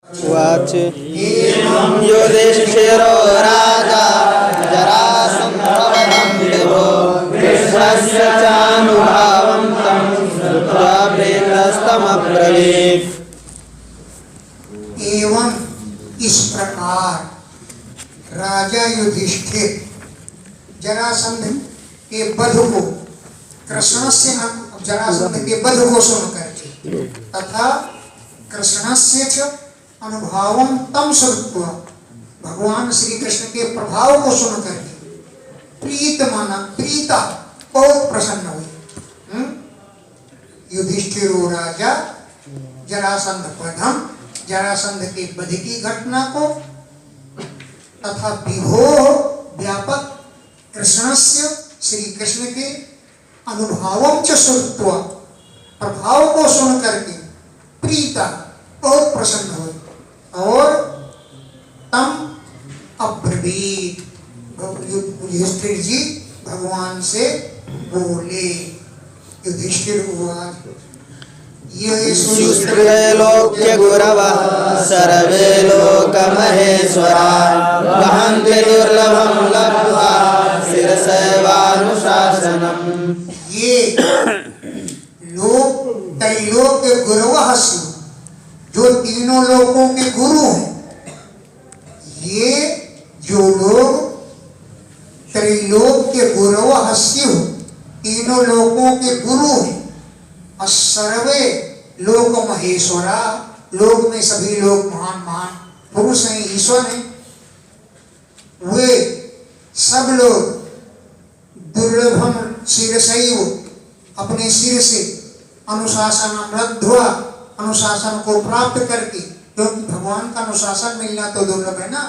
उवाच युधिष्ठिरो राजा जरासन्धवनं विभो कृष्णस्य चानुभावं तं श्रुत्वा प्रेतस्तमब्रवीत्। एवं इस प्रकार राजा युधिष्ठिर जरासंध के वध को कृष्णस्य जरासंध के वध को सुनकर तथा कृष्णस्य च अनुभावं तम श्रुत्वा भगवान श्री कृष्ण के प्रभाव को सुनकर प्रीता बहुत प्रसन्न हुई। युधिष्ठिरो राजा जरासंध प्रथम जरासंध के वध की घटना को तथा विभो व्यापक कृष्णस्य श्री कृष्ण के अनुभावं च श्रुत्वा प्रभाव को सुन करके प्रीता बहुत प्रसन्न हुई और तम अब्रवीत युधिष्ठिर जी भगवान से बोले। युधिष्ठिर उवाच त्रैलोक्य गुरवः सर्वे लोकमहेश्वरा वहन्ति दुर्लभं लब्ध्वा शिरसैवानुशासनम्। ये लोक त्रैलोक्य गुरवः जो तीनों लोकों के गुरु हैं, ये जो लोग त्रैलोक्य गुरवः तीनों लोकों के गुरु हैं और सर्वे लोक महेश्वरा लोक में सभी लोग महान महान पुरुष हैं, ईश्वर हैं, वे सब लोग दुर्लभम शिरसैव अपने सिर से अनुशासन लब्ध्वा अनुशासन को प्राप्त करके, क्योंकि भगवान का अनुशासन मिलना तो दुर्लभ है ना,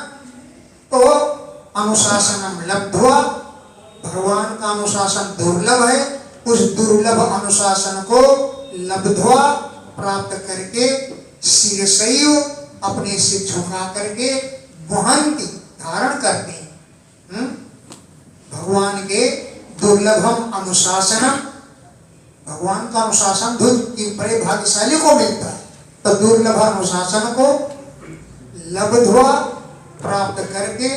तो अनुशासनम लब्ध्वा भगवान का अनुशासन दुर्लभ है, उस दुर्लभ अनुशासन को लब्ध्वा प्राप्त करके शिरसैव अपने सिर झुका करके वहन्ति धारण करते हैं। भगवान के दुर्लभम अनुशासनम भगवान का अनुशासन बड़े भाग्यशाली को मिलता है, तो दुर्लभ अनुशासन को लब्ध्वा प्राप्त करके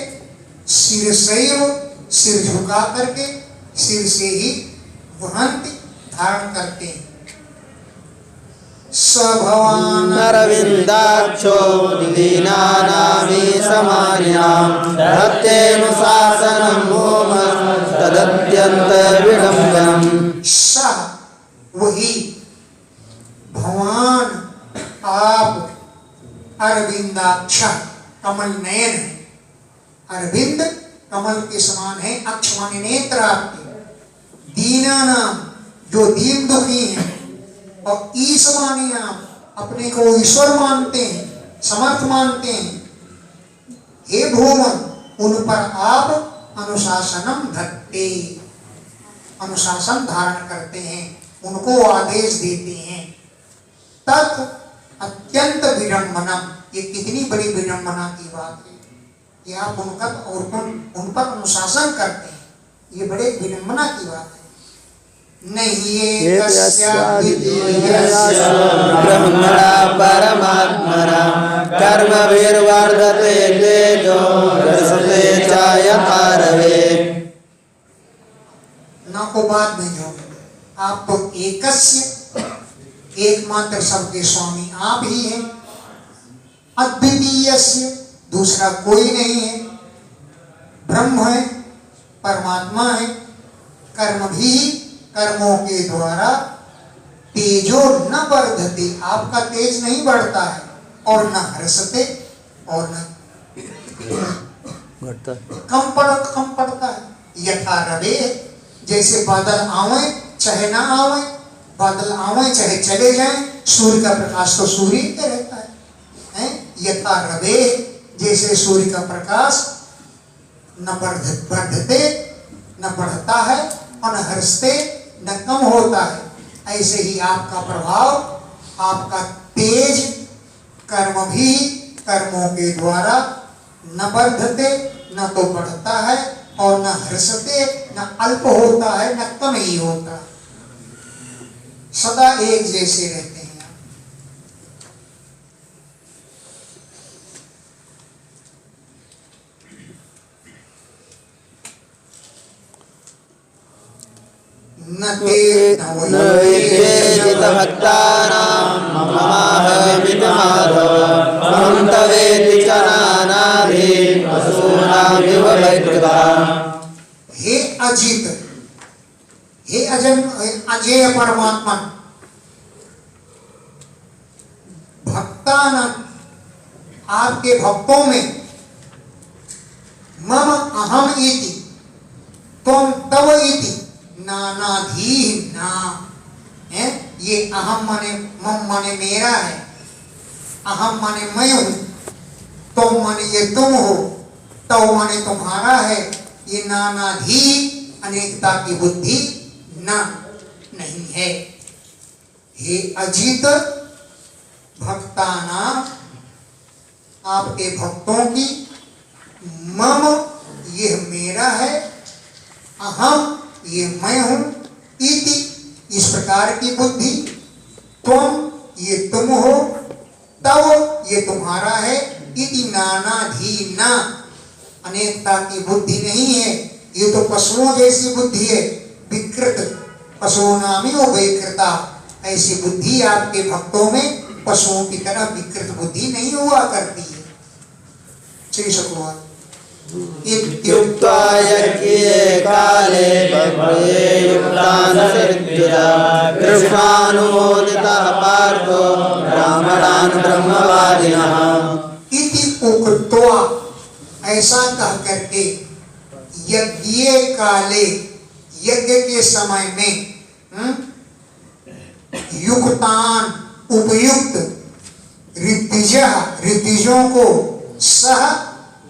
शिरसैव सिर झुका करके सिर से ही वहन्ति धारण करते हैं। स भवान् अरविन्दाक्षो दीनानामी समार्यां धत्तेऽनुशासनं भूमः तदत्यन्त विडम्बनम्। वही भगवान आप अरविंदाक्ष कमल नयन है, अरविंद कमल के समान है, अक्ष माने नेत्र आपके, दीना नाम जो दीन दुखी हैं, और ईश माने आप अपने को ईश्वर मानते हैं, समर्थ मानते हैं। हे भूमन उन पर आप अनुशासनम धत्ते अनुशासन धारण करते हैं, उनको आदेश देते हैं। तत् अत्यंत विडम्बनम ये कितनी बड़ी विडम्बना की बात है कि आप उनका और उन पर अनुशासन करते हैं, ये बड़े विडम्बना की बात है। नहीं ब्रह्मणा परमात्मना कर्मभिर्वर्धते तेजो रसते च यथा रवे। ना को बाद में जो आप तो एकस्य एकमात्र सबके स्वामी आप ही हैं, अद्वितीयस्य दूसरा कोई नहीं है, ब्रह्म है, परमात्मा है, कर्म भी कर्मों के द्वारा तेजो न वर्धते आपका तेज नहीं बढ़ता है, और न हर्षते और न कम पड़ता है। यथा रवे जैसे बादल आवे चाहे ना आवे, बादल आवे चाहे चले जाएं, सूर्य का प्रकाश तो सूर्य ही रहता है, यथा रवे जैसे सूर्य का प्रकाश न बढ़ते न बढ़ता है और न हर्षते न कम होता है, ऐसे ही आपका प्रभाव आपका तेज कर्म भी कर्मों के द्वारा न वर्धते न तो बढ़ता है और न हर्षते न अल्प होता है न कम ही होता है, सदा एक जैसे रहते हैं। न ते न वेदेजितभक्तानां ममाहमिति माधव त्वं तवेति च नानाभिः पशूनामिव वैकृता। हे अजित, हे अजय परमात्मा, भक्तानां आपके भक्तों में मम अहम इति त्वं तव इति नानाधी ना है। ये अहम माने मम माने मेरा है, अहम माने मैं हूँ, तुम माने ये तुम हो, तव माने तुम्हारा है। ये नानाधी अनेकता की बुद्धि ना नहीं है। हे अजित भक्ताना आपके भक्तों की मम यह मेरा है, अहम ये मैं हूं, इति इस प्रकार की बुद्धि, त्वम ये तुम हो, तव ये तुम्हारा है, इति नानाधी ना अनेकता की बुद्धि नहीं है। ये तो पशुओं जैसी बुद्धि है, विकृत पशुनामी वो विकृता। ऐसी बुद्धि आपके भक्तों में पशुओं की तरह विकृत बुद्धि नहीं हुआ करती है। श्री शुक्रवार इत्युक्त्वा यज्ञे काले बभ्रे युक्तानुसृत्य कृष्णानुमोदितः पार्थो ब्राह्मणान् ब्रह्मवादिनः। इति उक्त्वा ऐसा कह करके यज्ञ काले यज्ञ के समय में युक्तान उपयुक्त ऋतिजों को सह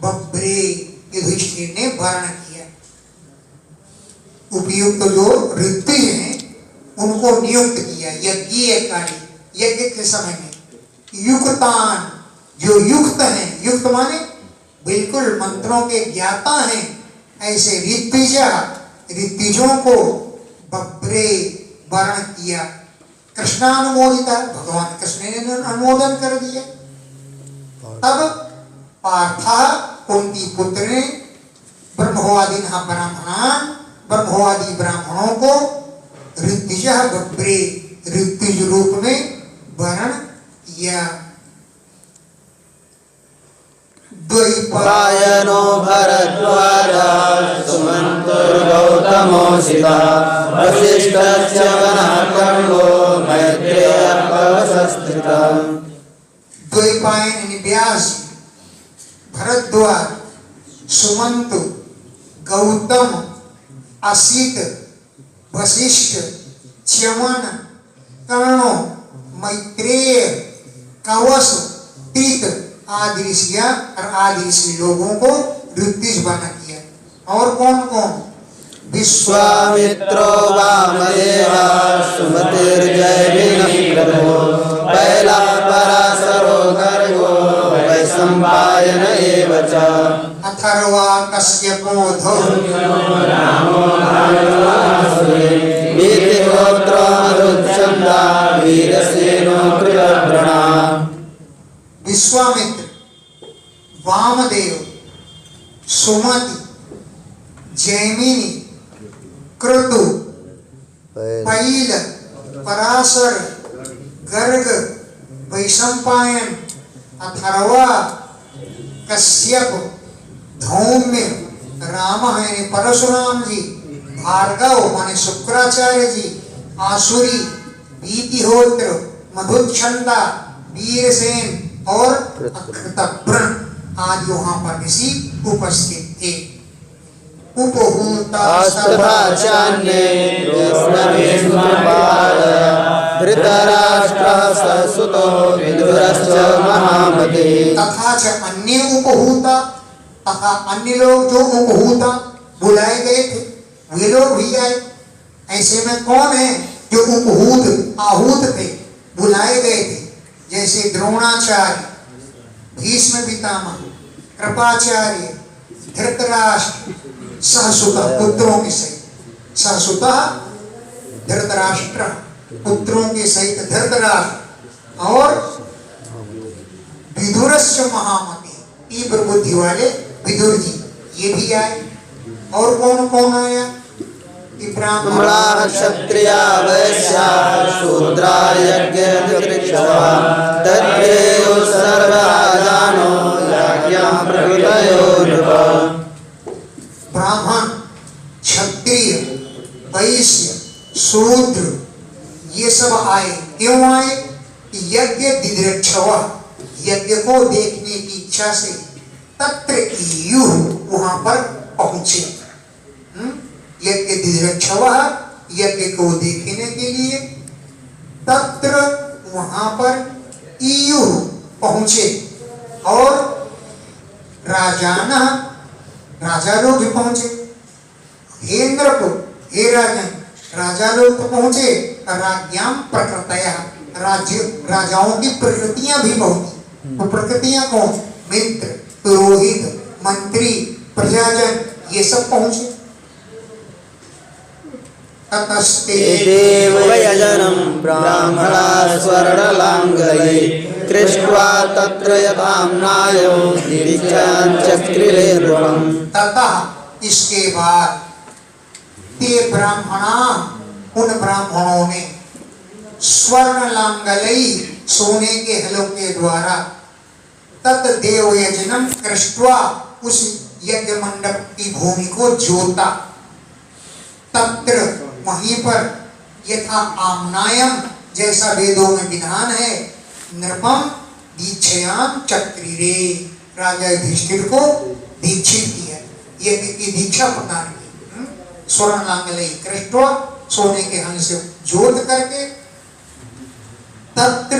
बभ्रे युधिष्ठिर ने वर्ण किया। उपयुक्त जो ऋतिज हैं उनको नियुक्त किया यज्ञ काले यज्ञ के समय में। युक्तान जो युक्त हैं, युक्त माने बिल्कुल मंत्रों के ज्ञाता हैं, ऐसे ऋतिजों को बभ्रे वर्ण किया। कृष्णानुमोदिता भगवान कृष्ण ने अनुमोदन कर दिया। तब पार्था कुंती पुत्र ने ब्रह्मवादी ब्राह्मणों को ऋतिज बभ्रे ऋतिज रूप में वर्ण किया। द्वैपायनो भरद्वाजा सुमन्तुर्गौतमोऽसितः वसिष्ठस्य वनः कर्णो मैत्रेयः पवसस्थितः। द्वैपायन व्यास, भरद्वाज, सुमंतु, गौतम, असित, वशिष्ठ, च्यवन, कर्ण, मैत्रेय, कवस, तीत आदि ऋषियां और आदि ऋषि लोगों को ऋतिज बना किया। और कौन कौन? विश्वामित्रो वामदेवः सुमतिर्जयविनः प्रभो पैलः पराशरो गर्गो वैशम्पायन एव च। अथर्वा कश्यपो वीतिहोत्रो मरुच्छन्दा वीरसेनो कृतव्रणा। विश्वामित्र, वामदेव, सुमति, जैमिनी, क्रतु, पैल, पराशर, गर्ग, वैशंपायन, अथर्वा, कश्यप, धौम्य, राम है परशुराम जी, भार्गव माने शुक्राचार्य जी, आसुरी, वीतिहोत्र, मधुच्छंदा, वीरसेन और कृतव्रण आदि वहां पर ऋषि उपस्थित थे। उपहूतास्तथाचान्ये धृतराष्ट्रः ससुतो विदुरश्च महामते। तथा च अन्य उपहूता तथा अन्य लोग जो उपहूता बुलाए गए थे वे लोग भी आए। ऐसे में कौन है जो उपहूत आहूत थे, बुलाए गए थे? जैसे द्रोणाचार्य, भीष्म पितामह, कृपाचार्य, धृतराष्ट्र, सहसुत पुत्रों के सहित, सहसुत धृतराष्ट्र पुत्रों के सहित धृतराष्ट्र, और विदुरश्च महामते तीव्र बुद्धि वाले विदुर जी, ये भी आए। और कौन कौन आया? कि ब्राह्मणा क्षत्रिया वैश्या शूद्रा यज्ञकृच्छवा तत्रेयो सर्वराजानो याज्ञा प्रकृतयो नृप। ब्राह्मण, क्षत्रिय, वैश्य, शूद्र ये सब आए। क्यों आए? यज्ञ दिदृक्षवा, यज्ञ को देखने की इच्छा से तत्र ईयु वहां पर पहुंचे। यज्ञ दिदृक्षवा, यज्ञ को देखने के लिए तत्र वहां पर ईयु पहुंचे। और राजाना, राजा लोग भी पहुंचे। हे इंद्रपुर, हे राजन, राजा लोग तो पहुंचे। राज्ञाम प्रकृतया, राज्य राजाओं की प्रकृतियां भी पहुंची। वो प्रकृतियां कौन? मित्र, पुरोहित, मंत्री, प्रजाजन, ये सब पहुंचे। ततस्ते देवयजनं ब्राह्मणा स्वर्णलाङ्गले कृष्ट्वा तत्र यथाम्नायो दीक्षां चक्रिरे नृपम्। ततः इसके बाद ते ब्राह्मणा, उन ब्राह्मणों ने स्वर्ण लांगलई सोने के हलों के द्वारा तत् देवयजनम कृष्ट्वा उस यज्ञ मंडप की भूमि को जोता। तत्र वहीं पर यथा आम्नायम जैसा वेदों में विधान है नृपम दीक्षयाम चक्रिरे, राजा युधिष्ठिर को दीक्षित किया, यज्ञ की दीक्षा प्रदान की। स्वर्ण लांगलई कृष्ट्वा सोने के हल से जोत करके तत्र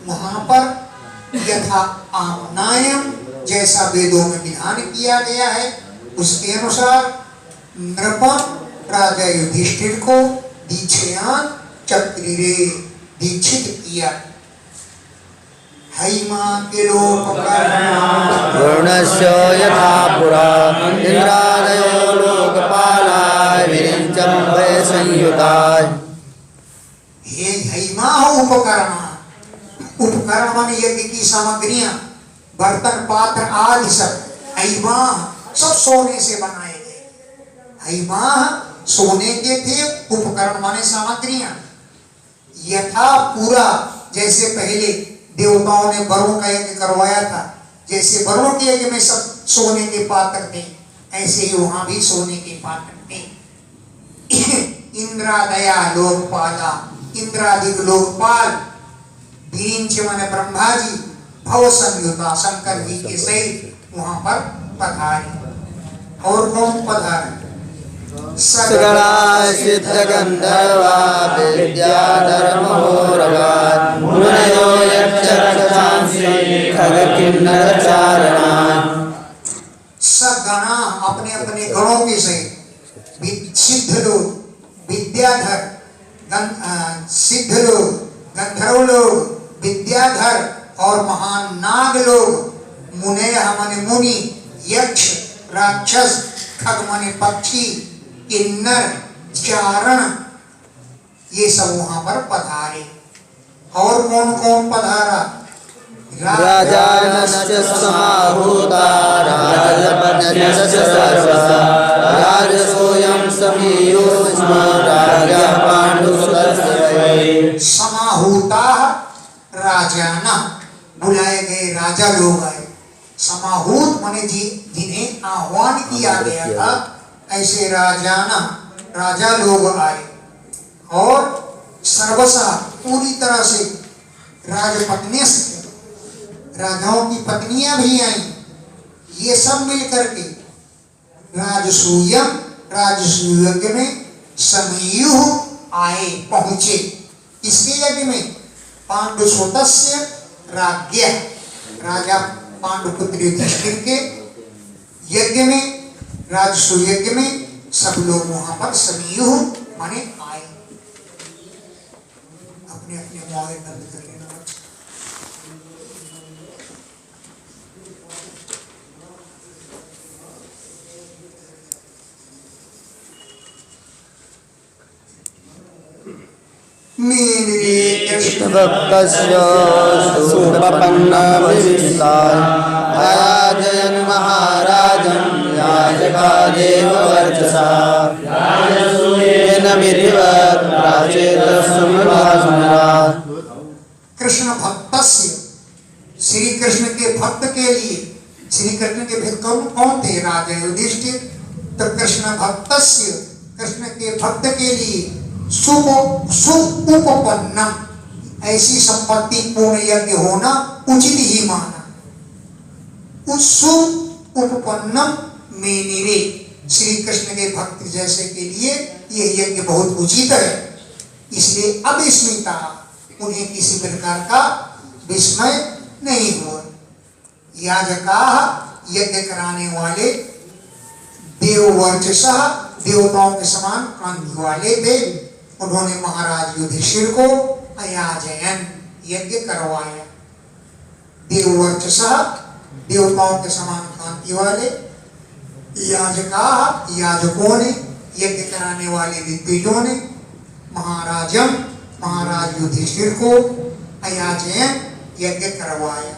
वहां पर यथा आम्नायम जैसा वेदों में विधान किया गया है उसके अनुसार नृपम राजा युधिष्ठिर को दीक्षयान चक्रिरे दीक्षित किया। हैमा पूर्णस्य यथा पुरा इंद्रादयो लोकपालाय विरिञ्चं वै संयुताय। हे हैमा उपकरण, उपकरण माने यज्ञ की सामग्रियां, बर्तन, पात्र आदि सब हैमा सब सोने से बनाए गए। हैमा सोने के थे, उपकरण माने सामग्रियां। यथा पूरा, जैसे पहले देवताओं ने वरुण का यज्ञ करवाया था, जैसे वरुण के यज्ञ में सब सोने के पात्र थे, ऐसे ही वहां भी सोने के पात्र थे। इंद्रादया लोकपाला, इंद्रादि लोकपाल, बींच माने ब्रह्मा जी, भव संयुता शंकर जी के सहित वहां पर पधारे। और कौन पधारे? सगणा सिद्ध गंधर्वा विद्याधर महोरगा मुनयो यक्षरक्षांसि खग किन्नर चारणा। सगणा अपने अपने गणों के सहित, सिद्ध लोग, विद्याधर, सिद्ध लोग, गंधर्व लोग, विद्याधर और महान नाग लोग, मुनय माने मुनि, यक्ष, राक्षस, खग माने पक्षी, किन्नर, चारण, ये सब वहां पर पधारे। और कौन कौन पधारा? राजानश्च समाहूता राजपत्न्यश्च सर्वदा राजसोऽयं समीयो स्म राजा पाण्डुसुतस्य वै। समाहूता राजाना, बुलाए गए राजा लोग आए। समाहूत माने जिन्हें आह्वान किया गया था, ऐसे राजाना राजा लोग आए। और सर्वसा पूरी तरह से राजपत्नी से, राजाओं की पत्नियां भी आई। ये सब मिलकर के राजसूयम, राजसूय यज्ञ में समयु आए, पहुंचे। इसके यज्ञ में पांडुसुतस्य राज्ञ, राजा पांडुपुत्र युधिष्ठिर के यज्ञ में, राजसूय यज्ञ में सब लोग वहां पर समयु माने आए। अपने अपने मोबाइल बंद कर लेना। भक्तस्य सुपपन्नविचिताय अयाजयन् महाराजं याजका देववर्चसा। यज्ञमिधिवत् प्राचेतसमुपासनात्। कृष्ण भक्तस्य, श्री कृष्ण के भक्त के लिए, श्री कृष्ण के भक्त कौन थे? राजा युधिष्ठिर। तो कृष्ण भक्तस्य, कृष्ण के भक्त के लिए सुपपन्नम, ऐसी संपत्ति पूर्ण यज्ञ होना उचित ही माना। उस सुपपन्नम में निरे, श्री कृष्ण के भक्त जैसे के लिए यह यज्ञ बहुत उचित है। इसलिए अविस्मिता, उन्हें किसी प्रकार का विस्मय नहीं हुआ। याजका, यज्ञ कराने वाले, देववर्चसा, देवताओं के समान कांति वाले थे। उन्होंने महाराज युधिष्ठिर को अयाजयन, यज्ञ करवाया। देववर्चसा, देवताओं के समान कांति वाले, याजका, याजकों ने, यज्ञ कराने वाले दिग्गजों ने महाराज युधिष्ठिर को अयाजयन, यज्ञ करवाया।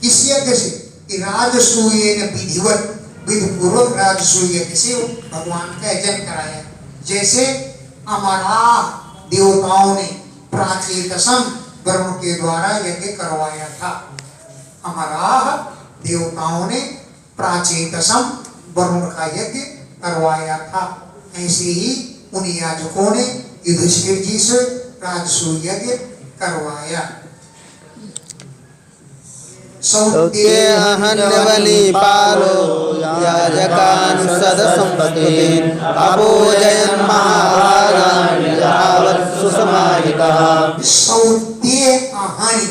इस यज्ञ से राजसूय विधिवत, विधिपूर्वक राजसूय यज्ञ से भगवान का यजन कराया। जैसे अमरा देवताओं ने प्राचेतसम वरुण के द्वारा यज्ञ करवाया था। अमरा देवताओं ने प्राचेतसम वरुण का यज्ञ करवाया था। ऐसे ही उन याजकों ने युधिष्ठिर जी से राजसूय यज्ञ करवाया। सौत्यहन्यवलीपालो याजकान् सदसंपत्तिन् अपूजयन् महाभागान् यावत् सुसमाहितः। सौत्यहनि,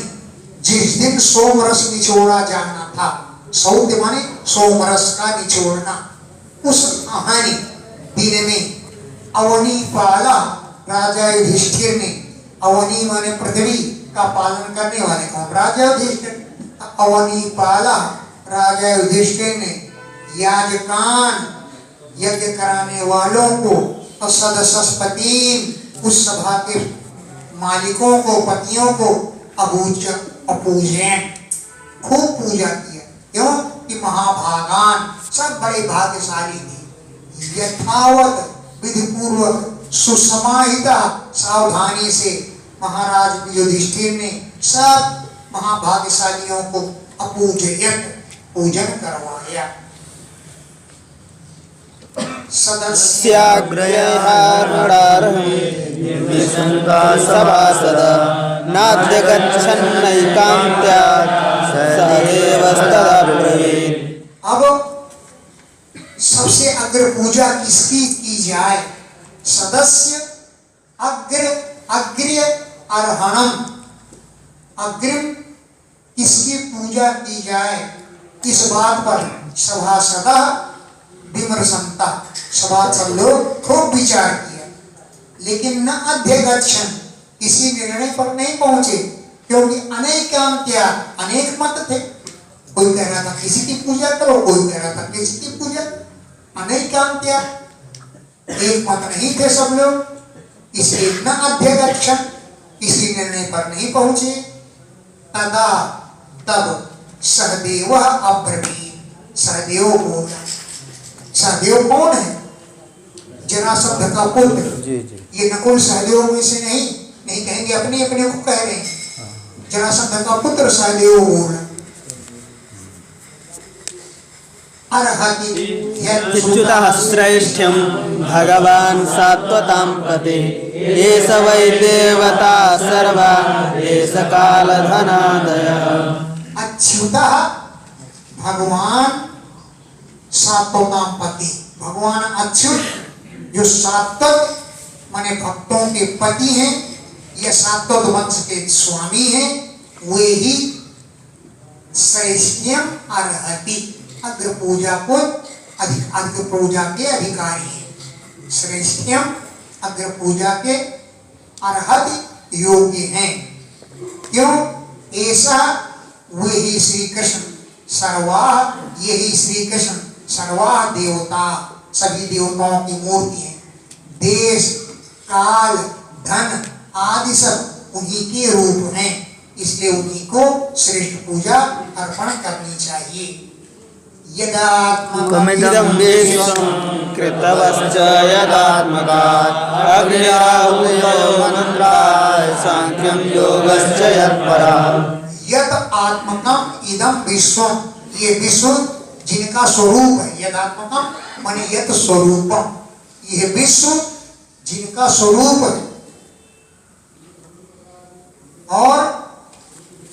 जिस दिन सोमरस निचोड़ा जाना था, सौत्य माने सोमरस का निचोड़ना, उस अहनि दिन में अवनीपाला राजा युधिष्ठिर ने, अवनी माने पृथ्वी का पालन करने वाले कौन? राजा युधिष्ठिर। अवनीपाला राजा युधिष्ठिर ने याजकान, यज्ञ कराने वालों को, सदस्यपति, उस सभा के मालिकों को, पतियों को अपूजन, खूब पूजा किया। क्यों? कि महाभागान, सब बड़े भाग्यशाली थे। यथावत विधिपूर्वक सुसमाहिता, सावधानी से महाराज युधिष्ठिर ने सब महाभाग्यशालियों को अपूजयन, पूजन करवाया। सभासद नाद्य गच्छन्नैकान्त्यात् सहदेवस्तदा ब्रवीत्। अब सबसे अग्र पूजा किसकी की जाए? सदस्य अग्र्य अर्हणम, अग्रिम किसकी पूजा की जाए? इस बात पर सभासद विमर्शंता, सभासद लोग खूब विचार किया, लेकिन न अध्यगच्छन, किसी निर्णय पर नहीं पहुंचे, क्योंकि अनेक मत थे। कोई कह रहा था किसी की पूजा करो, कोई कह रहा था किसी की पूजा, अनेकांत्या, एक मत नहीं थे सब लोग। इसलिए न अध्यगच्छन, किसी निर्णय पर नहीं पहुंचे। तब सहदेव अब्रवीत, सहदेव बोला। सहदेव कौन है? जरासंध का पुत्र। ये नकुल सहदेव में से नहीं कहेंगे, अपने अपने को कह रहे हैं। जरासंध का पुत्र सहदेव बोला। इत्युतः श्रेष्ठ्यं भगवान् सात्वतां पते, एष वै देवता सर्वा एष कालधनादयः। अच्युतः भगवान सात्वतां पति, भगवान अच्युत जो सात्वत माने भक्तों के पति हैं, या सात्वत वंश के स्वामी हैं, वे ही श्रेष्ठ्यम अर्हति, अग्र पूजा को अग्र पूजा के अधिकारी हैं। श्रेष्ठ्यम अग्र पूजा के अर्हति योग्य हैं। क्यों? ऐसा वही श्री कृष्ण सर्वा, यही श्री कृष्ण सर्वा देवता, सभी देवताओं की मूर्ति है। देश काल धन आदि सब उन्हीं के रूप हैं, इसलिए उन्हीं को श्रेष्ठ पूजा अर्पण करनी चाहिए। यदात्मकमिदं विश्वं कृतवश्च यदात्मकात् अग्न्याहुर्वयोमन्त्राय सांख्यं योगश्च यत्परा। यत आत्मकम इदम विश्वम, ये विश्व जिनका स्वरूप है। यदात्मकम माने यत स्वरूपम, ये विश्व जिनका स्वरूप है। और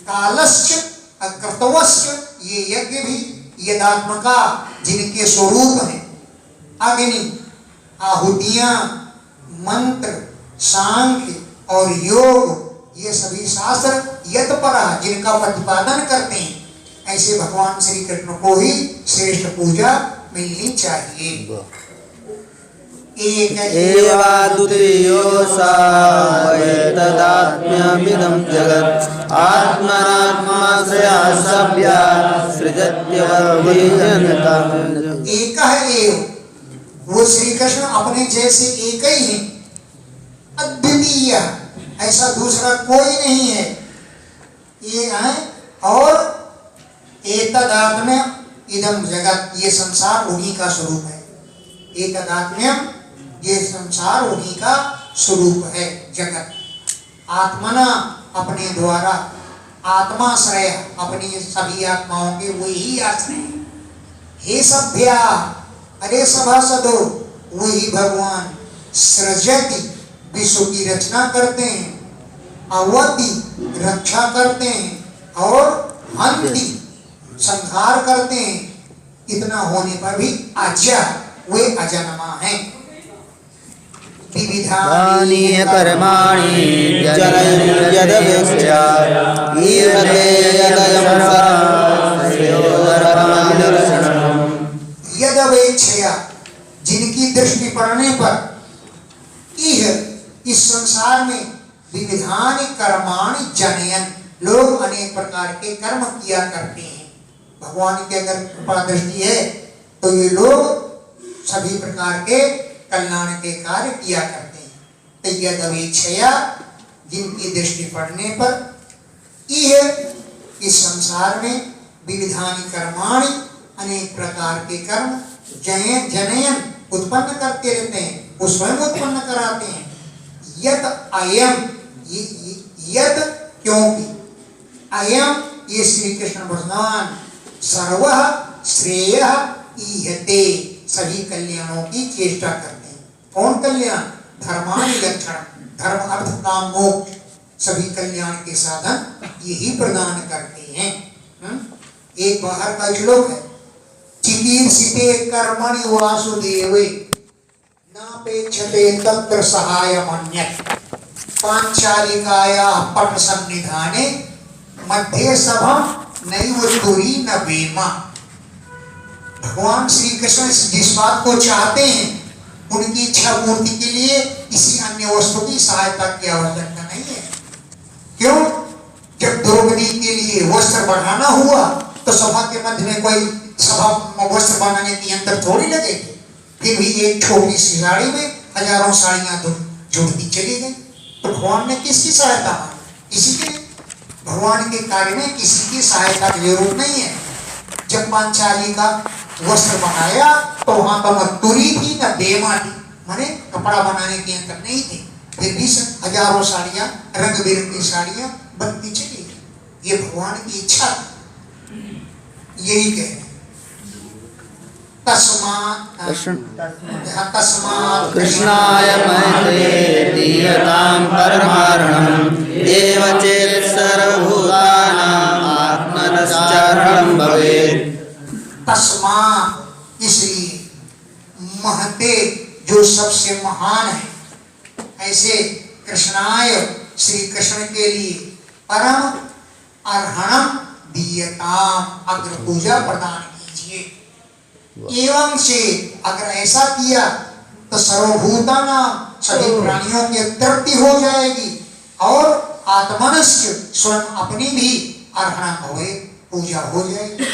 कालस्य अकृतवश्च, ये यज्ञ भी यदात्मका जिनके स्वरूप हैं। अग्नि, आहुतियां, मंत्र, सांख्य और योग, ये सभी शास्त्र यत्परा जिनका प्रतिपादन करते हैं। ऐसे भगवान श्री कृष्ण को ही श्रेष्ठ पूजा मिलनी चाहिए। एक एवाद्वितीयोऽसावैतदात्म्यमिदं जगत् आत्मनात्माश्रया सभ्या सृजत्यवद्भिर्यन्तम्। एक है एव, वो श्री कृष्ण अपने जैसे एक ही है। अद्वितीय, ऐसा दूसरा कोई नहीं है। ये है। और एतदात्म्य इदम जगत, ये संसार उन्हीं का स्वरूप है। एतदात्म्यम, ये संसार उन्हीं का स्वरूप है। जगत आत्मना, अपने द्वारा, आत्माश्रय, अपनी सभी आत्माओं के वही आश्रय। हे सभ्या, अरे सभासदो, वही भगवान सृजति, विश्व की रचना करते हैं, अवति, रक्षा करते हैं, और हंति, संहार करते हैं। इतना होने पर भी अजय, वे अजन्मा हैं। विविधानि कर्माणि जनयद्यदवेक्ष्या ईहते यदयं सर्वं यदवेक्षया, जिनकी दृष्टि पड़ने पर, इह, इस संसार में विविधानि कर्माणि जनयन, लोग अनेक प्रकार के कर्म किया करते हैं। भगवान की अगर कृपा दृष्टि है तो ये लोग सभी प्रकार के कल्याण के कार्य किया करते हैं। तो यदवेक्षया, जिनकी दृष्टि पड़ने पर, इह, इस संसार में विविधानि कर्माणि, अनेक प्रकार के कर्म जनयन, उत्पन्न करते रहते हैं, वो स्वयं उत्पन्न कराते हैं। यत अयम, यत क्योंकि, अयम ये श्री कृष्ण भगवान सर्व श्रेय ईहते, सभी कल्याणों की चेष्टा करते हैं। कौन कल्याण? धर्मानि लक्षण, धर्म अर्थ काम मोक्ष, सभी कल्याण के साधन यही प्रदान करते हैं। एक बाहर का श्लोक है, चिकीर्षिते कर्मणि वासुदेवे नापेक्षते तत्र सहायमन्यत् पांचालिकायाः पट सन्निधाने मध्ये सभम नैव तुरी न वेमा। भगवान श्री कृष्ण जिस बात को चाहते हैं, उनकी इच्छा पूर्ति के लिए किसी अन्य वस्तु की सहायता की आवश्यकता नहीं है। क्यों? जब द्रौपदी के लिए वस्त्र बढ़ाना हुआ तो सभा के मध्य में कोई सभा वस्त्र बनाने के यंत्र थोड़ी लगे थे। फिर भी एक छोटी सी साड़ी में हजारों साड़ियां जुड़ती चली गई। तो भगवान ने किसकी सहायता मांगी? किसी के भगवान के कार्य में किसी की सहायता की जरूरत नहीं है। जब पांचाली का वस्त्र बनाया तो वहां तो न तुरी थी न बेमा थी, माने कपड़ा बनाने के यंत्र नहीं थे। फिर भी हजारों साड़ियां, रंग बिरंगी साड़ियां बनती चली गई। ये भगवान की इच्छा थी। यही कह तस्मात् कृष्णाय महते दीयतां परमार्णम् एव चेत् सर्वभूतानां आत्मनश्चारणं भवेत्। तस्मात्, इसलिए, महते, जो सबसे महान है, ऐसे कृष्णाय, श्री कृष्ण के लिए परम अर्हणम दीयताम, अग्र पूजा प्रदान कीजिए। एवं से, अगर ऐसा किया तो सर्वभूतानां, सभी प्राणियों की तृप्ति हो जाएगी, और आत्मनश्च, स्वयं अपनी भी अर्हणा भवे, पूजा हो जाएगी।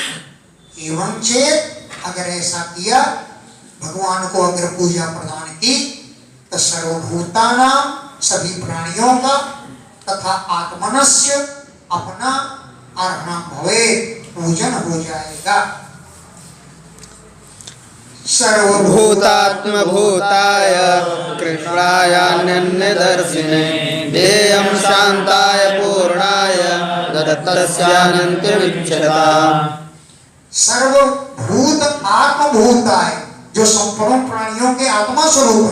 एवं चेत, अगर ऐसा किया, भगवान को अगर पूजा प्रदान की, तो सर्वभूतानां, सभी प्राणियों का, तथा आत्मनस्य, अपना अर्हणा भवे, पूजन हो जाएगा। भूतात्मभूताय कृष्णायान्यदर्शिने देयं शान्ताय पूर्णाय दत्तस्यानन्त्यमिच्छता। सर्वभूत आत्मभूताय, जो संपूर्ण प्राणियों के आत्मा स्वरूप है।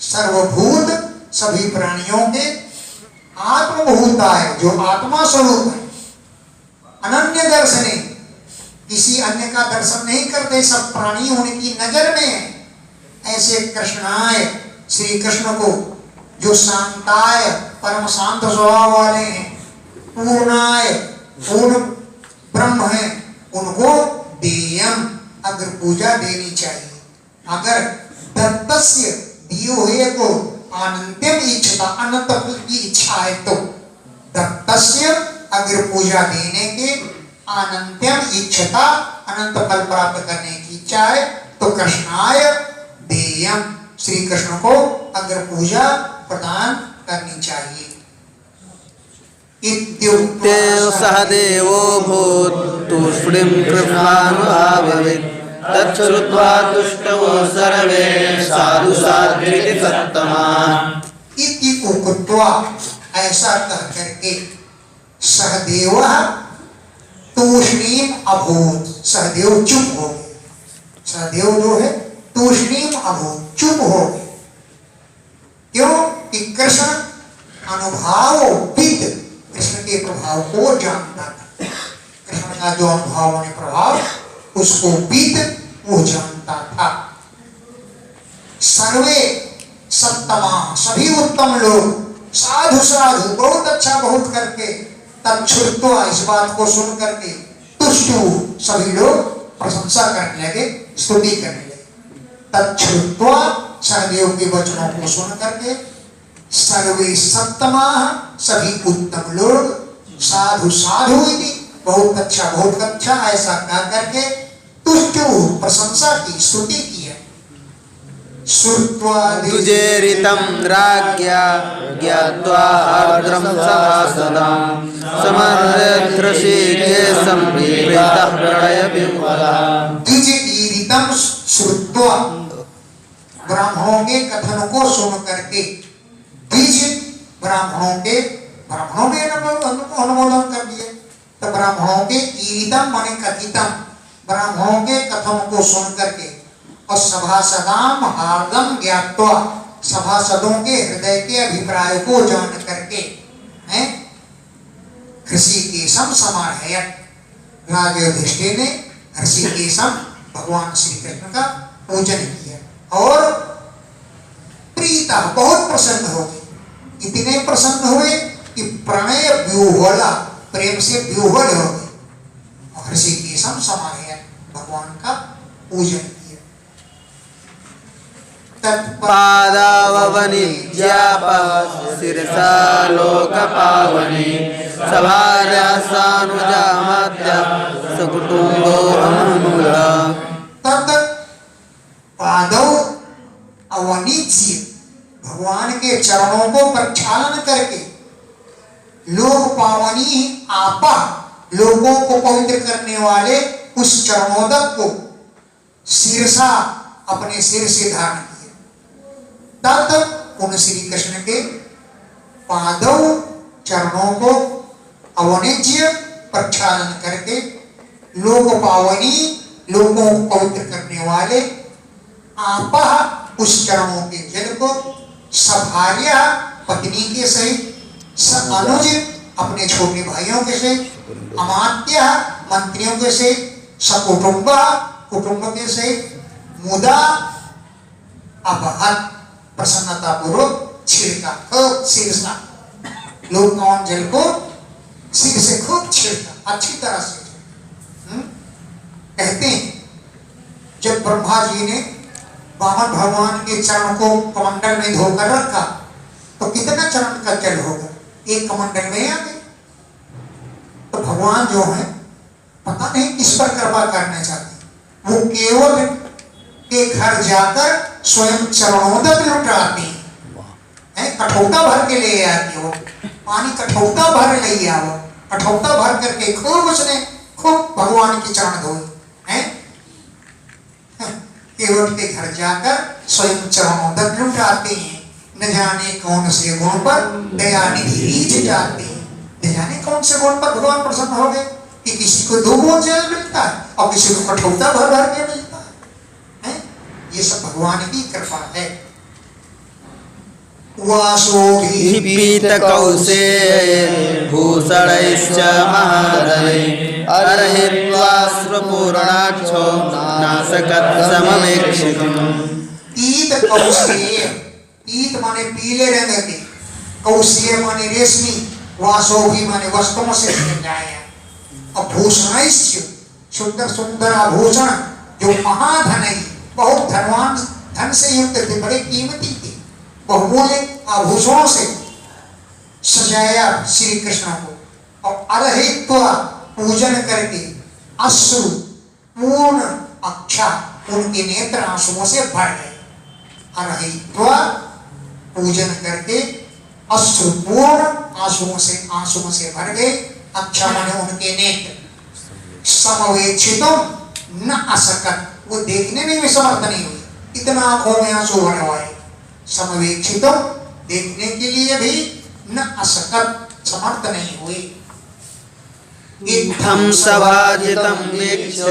सर्वभूत सभी प्राणियों के आत्मभूताय, जो आत्मा स्वरूप है। अनन्य दर्शने, किसी अन्य का दर्शन नहीं करते, सब प्राणी उनकी नजर में है। ऐसे कृष्णाय, श्री कृष्ण को, जो शांताय, परम शांत स्वभाव वाले हैं, पूर्णाय, पूर्ण ब्रह्म है, उनको देयम, अगर पूजा देनी चाहिए। अगर दत्तस्य, दिए हुए को अनंतम इच्छता, अनंत फल की इच्छा है तो दत्तस्य, अगर पूजा देने के अनंतम इच्छता, अनंत फल प्राप्त करने की इच्छा है तो कृष्णाय देयम, श्री कृष्ण को अगर पूजा प्रदान करनी चाहिए। इत्युक्ते सह देवो भूत् तूष्णीं कृष्णानुभावयेत् तच्छ्रुत्वा तुष्टो सर्वे साधु साध्वीति सत्तमाः। इति उक्त्वा, ऐसा कह करके, सहदेवः तूष्णीम अभूत, सहदेव चुप हो गए। सहदेव जो है तूष्णीम अभूत, चुप हो गए। क्यों? कि कृष्ण अनुभाव विद, कृष्ण के प्रभाव को जानता था। कृष्ण का जो अनुभव ने प्रभाव, उसको विद, वो जानता था। सर्वे सत्तमा, सभी उत्तम लोग, साधु साधु, बहुत अच्छा बहुत करके, तच्छ्रुत्वा, इस बात को सुन करके, तुष्टु, सभी लोग प्रशंसा करने लगे, स्तुति करने लगे। तच्छ्रुत्वा, सहदेव के वचनों को सुन करके, सर्वे सत्तमा, सभी उत्तम लोग, साधु साधु इति, बहुत अच्छा ऐसा कह करके तुष्टु, प्रशंसा की, स्तुति की है। तुजेरितं राज्ञा ज्ञात्वा आर्द्रं सभासदां समर्यधृषिकेशं विप्रीतः प्रणयविह्वलः। तुजेरितं श्रुत्वा, ब्राह्मणों के कथन को सुन करके, द्विज ब्राह्मणों ने अनुमोदन कर दिया। तो ब्राह्मणों के ईरितम माने कथितम, ब्राह्मणों के कथन को सुन करके, और सभासदाम हार्दम ज्ञात्वा, सभासदों के हृदय के अभिप्राय को जान करके, हैं, ऋषिकेशम समाहयत्, राजा युधिष्ठिर ने ऋषिकेशम, भगवान श्री कृष्ण का पूजन किया और प्रीता, बहुत प्रसन्न हो गए। इतने प्रसन्न हुए कि प्रणय व्यूहला, प्रेम से व्यूहल हो गए और ऋषिकेशम समाहयत्, भगवान का पूजन किया। पादावनिज्यापः शिरसा लोकपावने सभार्यासानुजामात्य सकुटुम्बो अमूला। तब पादव अवनिज्य, भगवान के चरणों को प्रक्षालन करके, लोक पावनी आपा, लोगों को पवित्र करने वाले उस चरणोदक को शीर्षा, अपने सिर से धारण किया। तब उन श्री कृष्ण के पादव, चरणों को अवनिज्य, प्रक्षालन करके, लोक पावनी, लोगों को पवित्र करने वाले, आपा, उस चरणों के जल को, सभार्य, पत्नी के सहित, अनुज, अपने छोटे भाइयों के सहित, अमात्य, मंत्रियों के सहित, सकुटुंब, कुटुंब के सहित, मुदा अपहत, प्रसन्नता पूर्वक छिड़का, खूब शीर्षा, लोग कौन जल को सिर से खूब छिड़का, अच्छी तरह से। कहते हैं जब ब्रह्मा जी ने वामन भगवान के चरण को कमंडल में धोकर रखा तो कितना चरण का जल होगा, एक कमंडल में आ गए। तो भगवान जो है पता नहीं किस पर कृपा करना चाहते, वो केवल के घर जाकर स्वयं चरणोदक लुटाती है, कठौता भर के ले आती हो, पानी कठौता भर ले आओ, कठौता भर करके खूब उसने खूब भगवान की चरण धोए हैं। केवट के घर जाकर स्वयं चरणोदक लुटाते हैं। न जाने कौन से गुण पर दयानिधि रीझ जाते हैं। न जाने कौन से गुण पर भगवान प्रसन्न हो गए कि किसी को 2 बोझ जल मिलता है और किसी को कठौता भर भर के मिलता है। ये सब भगवान की कृपा है। वासो भी पीतकौशेय भूषणैश्च महारथैः अर्हित्वा स्वपूर्णाक्षो नासकत्समवेक्षितम्। पीत कौशेय, पीत माने पीले रंग के, कौशेय माने रेशमी, वासो भी माने वस्त्रों से सजाया, और भूषणैश्च सुंदर सुंदर आभूषण जो महाधन है, बहुत धनवान धन से युक्त थे, बड़े कीमती थे, बहुमूल्य आभूषणों से सजाया श्री कृष्ण को। और अर्हित्वा पूजन करके अश्रु पूर्ण अक्षा उनके नेत्र आंसुओं से भर गए। अर्हित्वा पूजन करके अश्रुपूर्ण आंसुओं से भर गए। अक्षा माने उनके नेत्र। समवेक्षितम न असकत, वो देखने में भी समर्थ नहीं हुई, इतना आंखों में आंसू भरे हुए। समवेक्षितम, देखने के लिए भी न असकत, समर्थ नहीं हुई। इत्थं सभाजितं वीक्ष्य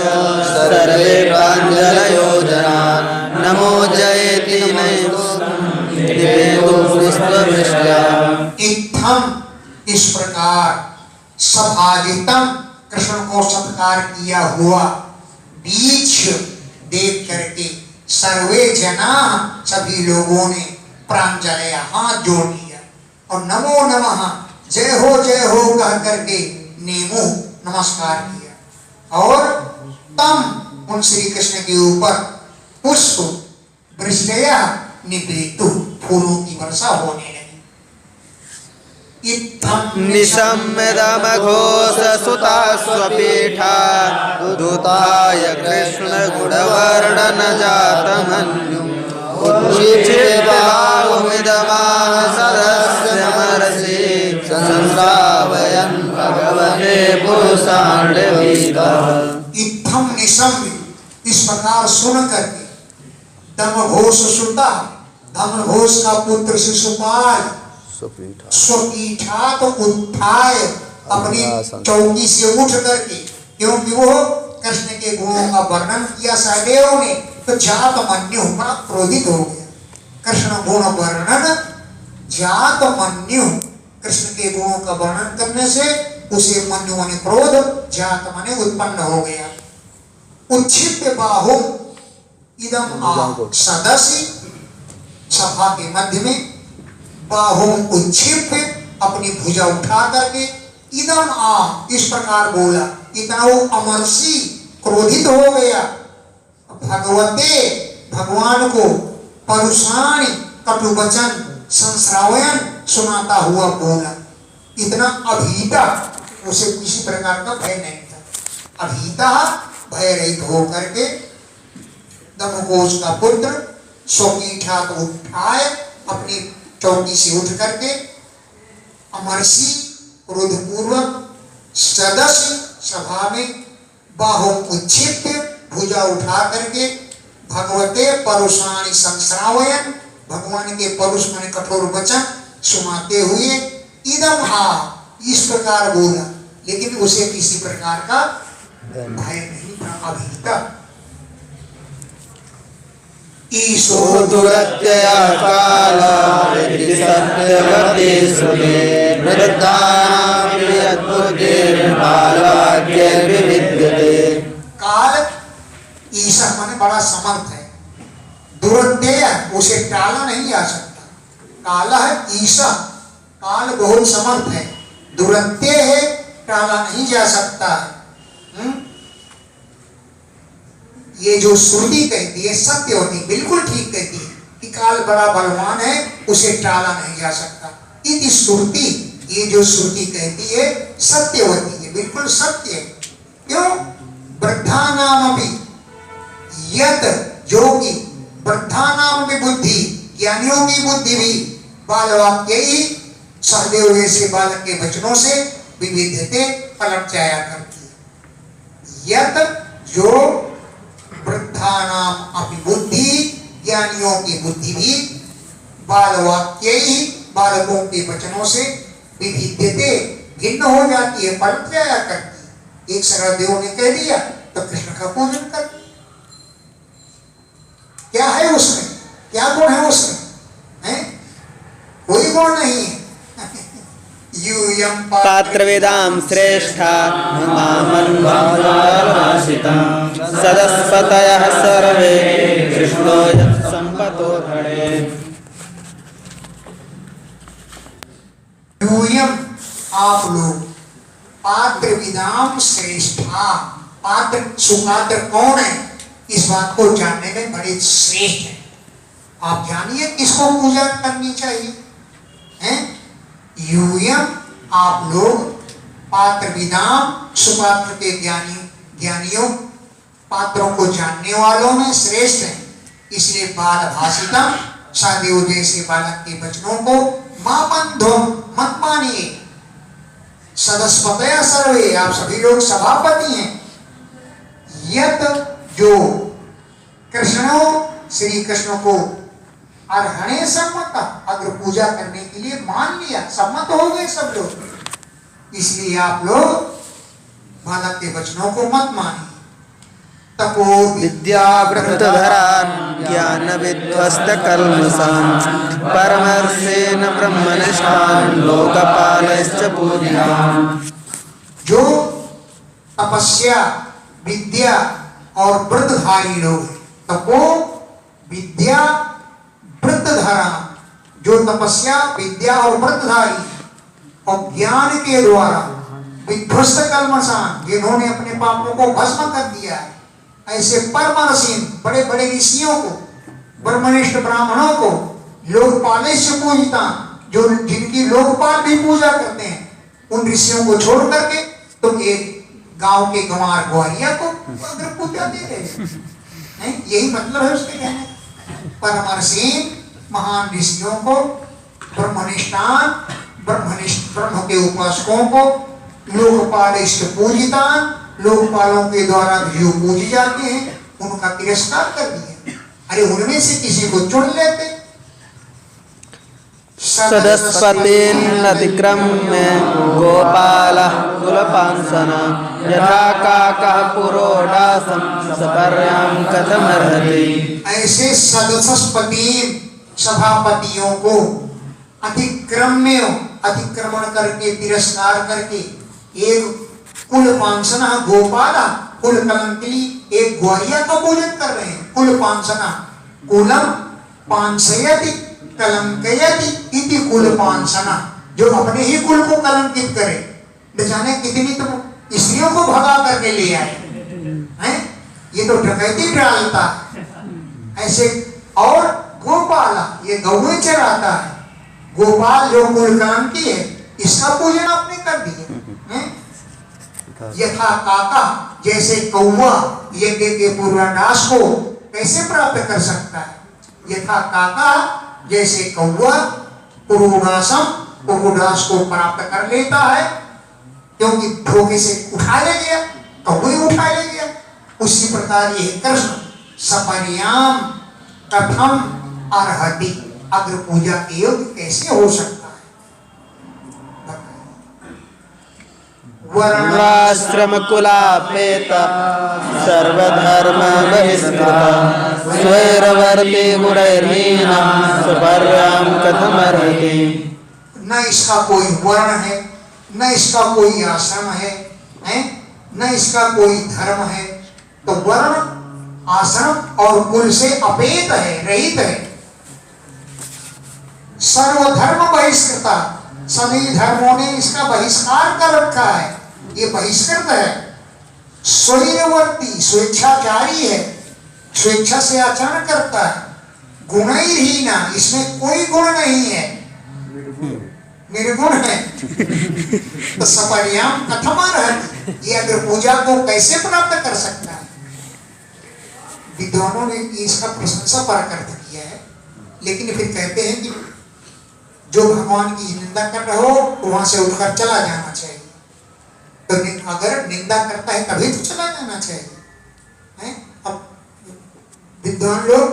सर्वे प्राञ्जलयो जनाः नमो जयति नैवेदो विश्वविष्टम्। इत्थम, इस प्रकार, सभाजितम, कृष्ण को सत्कार किया हुआ, बीच देख करके, सर्वे जना, सभी लोगों ने प्रांजलय हाथ जोड़ लिया और नमो नमः, जय हो कह करके नेमो नमस्कार किया। और तम, उन श्री कृष्ण के ऊपर पुष्प वृष्टया निपीतु, फूलों की वर्षा होने लगी। निशम्यदमघोषसुता स्वपीठा दूताय कृष्ण गुणवर्णन जातमन्युम् उच्चेतबाहुमिदमाह सदस्य महर्षि संश्रावयन् भगवते पुरुषाण्डवीतः। इत्थम निशम्य, इस प्रकार सुन करके, दमघोष सुता, दमघोष का पुत्र शिशुपाल स्वपीठा तो उत्थाय, अपनी चौकी से उठ करके, क्योंकि वो कृष्ण के गुणों का वर्णन किया सहदेव ने, तो जात मन्यु बड़ा क्रोधित हो गया। कृष्ण गुण वर्णन, जात मन्यु, कृष्ण के गुणों का वर्णन करने से उसे मन्यु माने क्रोध, जात माने उत्पन्न हो गया। उच्छिप्य बाहु इदम आ सदस्य, सभा के मध्य में बाहु उच्छिप्य, अपनी भुजा उठा करके, इदम आ, इस प्रकार बोला। इतना वो अमरसी क्रोधित हो गया। भगवते, भगवान को, परुषाणि कटु वचन, संश्रावयन सुनाता हुआ बोला। इतना अभीता, उसे किसी प्रकार का भय नहीं था। अभीता, भय रहित होकर के, दमघोष का पुत्र स्वपीठा को उठाए, अपनी चौकी से उठ करके, अमरसी क्रोधपूर्वक, सदस्य सभा में, बाहु उच्छिप्य, भुजा उठा करके, भगवते परुषाणि संश्रावयन, भगवान के परुष माने कठोर वचन सुनाते हुए, इदम हा, इस प्रकार बोला। लेकिन उसे किसी प्रकार का भय नहीं था, अभीता। ईशो दुरत्यया काला सत्यवती श्रुते वृद्धानां प्रियद्बुद्धिर्बालवाक्यैर्विविद्यते। काल, ईशा माने बड़ा समर्थ है, दुरत्यय, उसे टाला नहीं जा सकता। काला है ईशा, काल बहुत समर्थ है, दुरत्यय है, टाला नहीं जा सकता है। ये जो श्रुति कहती है सत्यवती, बिल्कुल ठीक कहती है कि काल बड़ा बलवान है, उसे टाला नहीं जा सकता। इति श्रुति, ये जो श्रुति कहती है सत्यवती है, बिल्कुल सत्य है। क्यों? वृद्धानामपि यत, जो कि वृद्धानाम भी बुद्धि, ज्ञानियों की बुद्धि भी बालवाक्य ही, सहदेव जैसे बालक के वचनों से विविधते पलट जाया करती है। यत, जो वृद्धानाम अपि बुद्धि, ज्ञानियों की बुद्धि भी बाल वाक्य ही बालकों के वचनों से विभिद्यते भिन्न हो जाती है, पलट जाया करती। एक सरदेव ने कह दिया तो कृष्ण का पूजन कर। क्या है उसमें, क्या गुण है उसमें? है कोई गुण नहीं है। यूयं पात्रवेदां श्रेष्ठा सदस्पतयः सर्वे कृष्णो यत्सम्पतो धरे। यूयं आप लोग पात्रविदाम श्रेष्ठा, पात्र सुपात्र कौन है इस बात को जानने में बड़े श्रेष्ठ है। आप जानिए किसको पूजा करनी चाहिए हैं? यूयं आप लोग पात्रविदाम सुपात्र के ज्ञानियों पात्रों को जानने वालों में श्रेष्ठ है। इसलिए बाल भाषितम सादेव जैसे बालक के वचनों को मां बंधो मत मानिए। सदस्पतया सर्वे आप सभी लोग सभापति हैं। यत जो कृष्णो श्री कृष्ण को अर्हणे सम्मत अग्र पूजा करने के लिए मान लिया, सम्मत हो गए सब लोग। इसलिए आप लोग बालक के वचनों को मत मानिए। तपो विद्यावृतधरान् ज्ञान विध्वस्त कल्मषान् परमर्षेण ब्रह्मनिष्ठान् लोकपालैश्च पूज्यान्। जो तपस्या विद्या और व्रतधारी लोग हैं, तपो विद्या व्रतधारा, जो तपस्या विद्या और व्रतधारी और ज्ञान के द्वारा विध्वस्त कल्मषान् जिन्होंने अपने पापों को भस्म कर दिया है, ऐसे परमर्षि बड़े बड़े ऋषियों को, ब्रह्मनिष्ठ ब्राह्मणों को लोकपालेश पूजता, जो जिनकी लोकपाल भी पूजा करते हैं, उन ऋषियों को छोड़ करके तुम एक गांव के गंवार ग्वारिया को अगर पूजा दे रहे हैं। यही मतलब है उसके कहने। परमर्षि महान ऋषियों को, ब्रह्मनिष्ठान ब्रह्मनिष्ठ ब्रह्म के उपासकों को, लोकपालिष्ट पूजितान लोकपालों के द्वारा जो पूजी जाते हैं उनका तिरस्कार कर दिया। अरे उनमें से किसी को चुन लेते। सदस्पतिर्नतिक्रम्य गोपालः कुलपांसना यथा काकः पुरोडासं सपर्यां कथमर्हति। ऐसे सदस्पति सभापतियों को अतिक्रमण करके तिरस्कार करके एक कुलपांसना गोपाला कुल कलंकली एक ग्वारिया का पूजन कर रहे हैं। कुलपांसना कुलम पांसयति कलंकयति इति कुलपांसना, जो अपने ही कुल को कलंकित करे। न जाने कितनी तो स्त्रियों को भगा करके ले आए हैं। ये तो डकैती डालता है ऐसे। और गोपाला ये गौएं चराता है। गोपाल जो कुल कलंकी है, इसका पूजन आपने कर दिया। यथा काका जैसे कौवा यज्ञ के पूर्वाभास को कैसे प्राप्त कर सकता है? यथा काका जैसे कौवा पूर्वाभास को प्राप्त कर लेता है, क्योंकि धोखे से उठा ले गया, कौवे उठा ले गया। उसी प्रकार ये कृष्ण सपर्याम कथम अर्हति अग्र पूजा के योग्य कैसे हो सकता है? वर्णाश्रम कुलापेत सर्वधर्म बहिष्कृत स्वैरवर्ती गुणैर्हीना सपर्यां कथमर्हति। न इसका कोई वर्ण है, न इसका कोई आश्रम है, न इसका कोई धर्म है। तो वर्ण आश्रम और कुल से अपेत है, रहित है। सर्वधर्म बहिष्कृता, सभी धर्मों ने इसका बहिष्कार कर रखा है। ये बहिष्कृत है। स्वैरवर्ती स्वेच्छाचारी है, स्वेच्छा से आचरण करता है। गुणैर्हीना इसमें कोई गुण नहीं है, निर्गुण है। तो सपर्याम कथमर्हति ये अग्र पूजा को कैसे प्राप्त कर सकता है? विद्वानों ने इसका प्रशंसा पर अर्थ किया है, लेकिन फिर कहते हैं कि जो भगवान की निंदा कर रहे हो तो वहां से उठकर चला जाना चाहिए। तो अगर निंदा करता है तभी तो चला जाना चाहिए। अब विद्वान लोग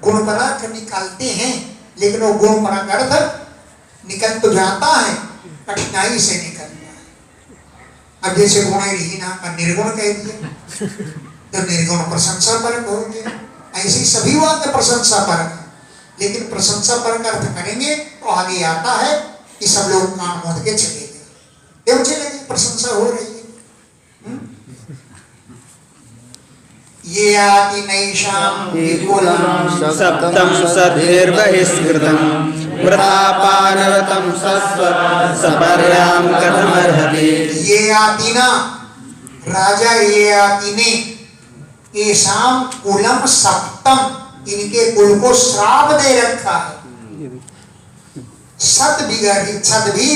गुण गुण पराग निकालते हैं, लेकिन वो गुण पराग अर्थ निकल तो जाता है, कठिनाई से निकलता है। अब जैसे गुणहीना का निर्गुण कह दिया तो निर्गुण प्रशंसा परक हो गया। ऐसे सभी वाक्य प्रशंसा परक है, लेकिन प्रशंसा परक अर्थ करेंगे तो आगे आता है कि सब लोग कान मूंद के चले गए, क्यों चले गए? प्रशंसा हो रही है। ये आदि नैषाम विपुलम सप्तम सद्भिर्बहिष्कृतं वृथापानरतं सपर्यां कथमर्हति। ये आदिना राजा, ये आदि ने येषाम कुलम सप्तम, इनके कुल को श्राप दे रखा है। सद्भी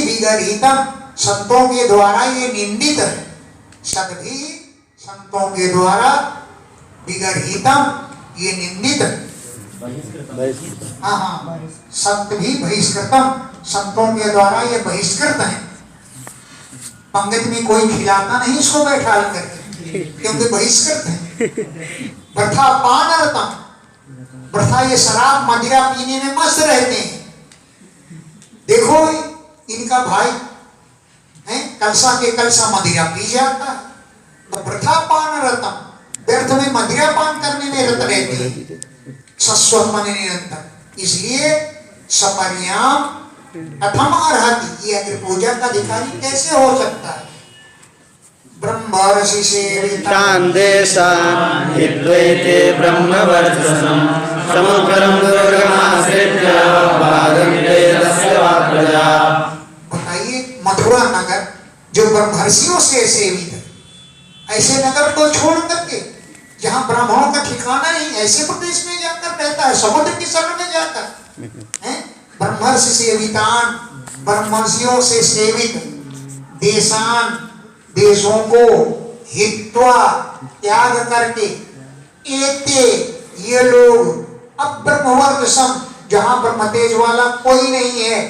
विगर्हितम, संतों के द्वारा ये निंदित है। सद्भी संतों के द्वारा, विगर्हितम ये निंदित है। हाँ, संत भी बहिष्कृतम, संतों के द्वारा ये बहिष्कृत है। पंगत में कोई खिलाता नहीं इसको बैठा करके, क्योंकि बहिष्कृत है। वृथा पानरतम, वृथा ये शराब मदिरा पीने में मस्त रहते हैं। देखो इनका भाई है, कलसा के कलसा मदिरा पी जाता है, तो वृथा पानरतम, व्यर्थ में मदिरा पान करने में रत रहते हैं, सस्वत मन निरंतर। इसलिए सपर्याम कथम अर्हति, ये अगर पूजा का अधिकारी कैसे हो सकता है? ब्रह्मर्षि सेवितान् देशान् हित्वैते ब्रह्मवर्चसं समुद्रं दुर्गमाश्रित्य बाधन्ते तस्य वा प्रजा। बताइए, मथुरा नगर जो ब्रह्मर्षियों से सेवित है, ऐसे नगर को छोड़ करके जहाँ ब्राह्मणों का ठिकाना नहीं, ऐसे प्रदेश में जाकर रहता है, समुद्र की शरण में जाकर है। ब्रह्मर्षि सेवितान, ब्रह्मर्षियों से सेवित, देशान देशों को, हित्वा त्याग करके, एते ये लोग, अब ब्रह्मवर्चसम जहाँ ब्रह्म तेज वाला कोई नहीं है,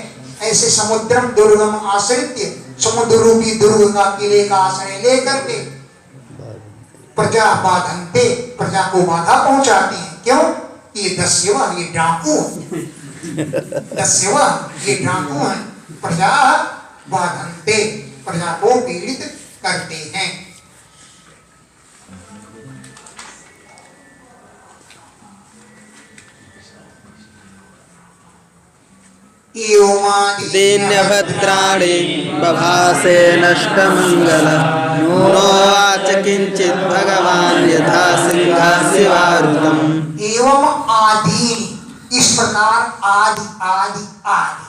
ऐसे समुद्रम दुर्गम आश्रित्य, समुद्र रूपी दुर्ग का किले का आश्रय लेकर के प्रजा बाधन्ते, प्रजा को बाधा पहुंचाते हैं। क्यों? ये दस्युवा, ये डाकू, दस्युवा ये डाकू है। प्रजा बाधन्ते, प्रजा को पीड़ित करते हैं। दीन्यभद्राणि बभासे नष्टमंगल नोवाच किंचित भगवान यथा सिंहास्य वारुतम्। एवं आदि, इस प्रकार आदि आदि आदि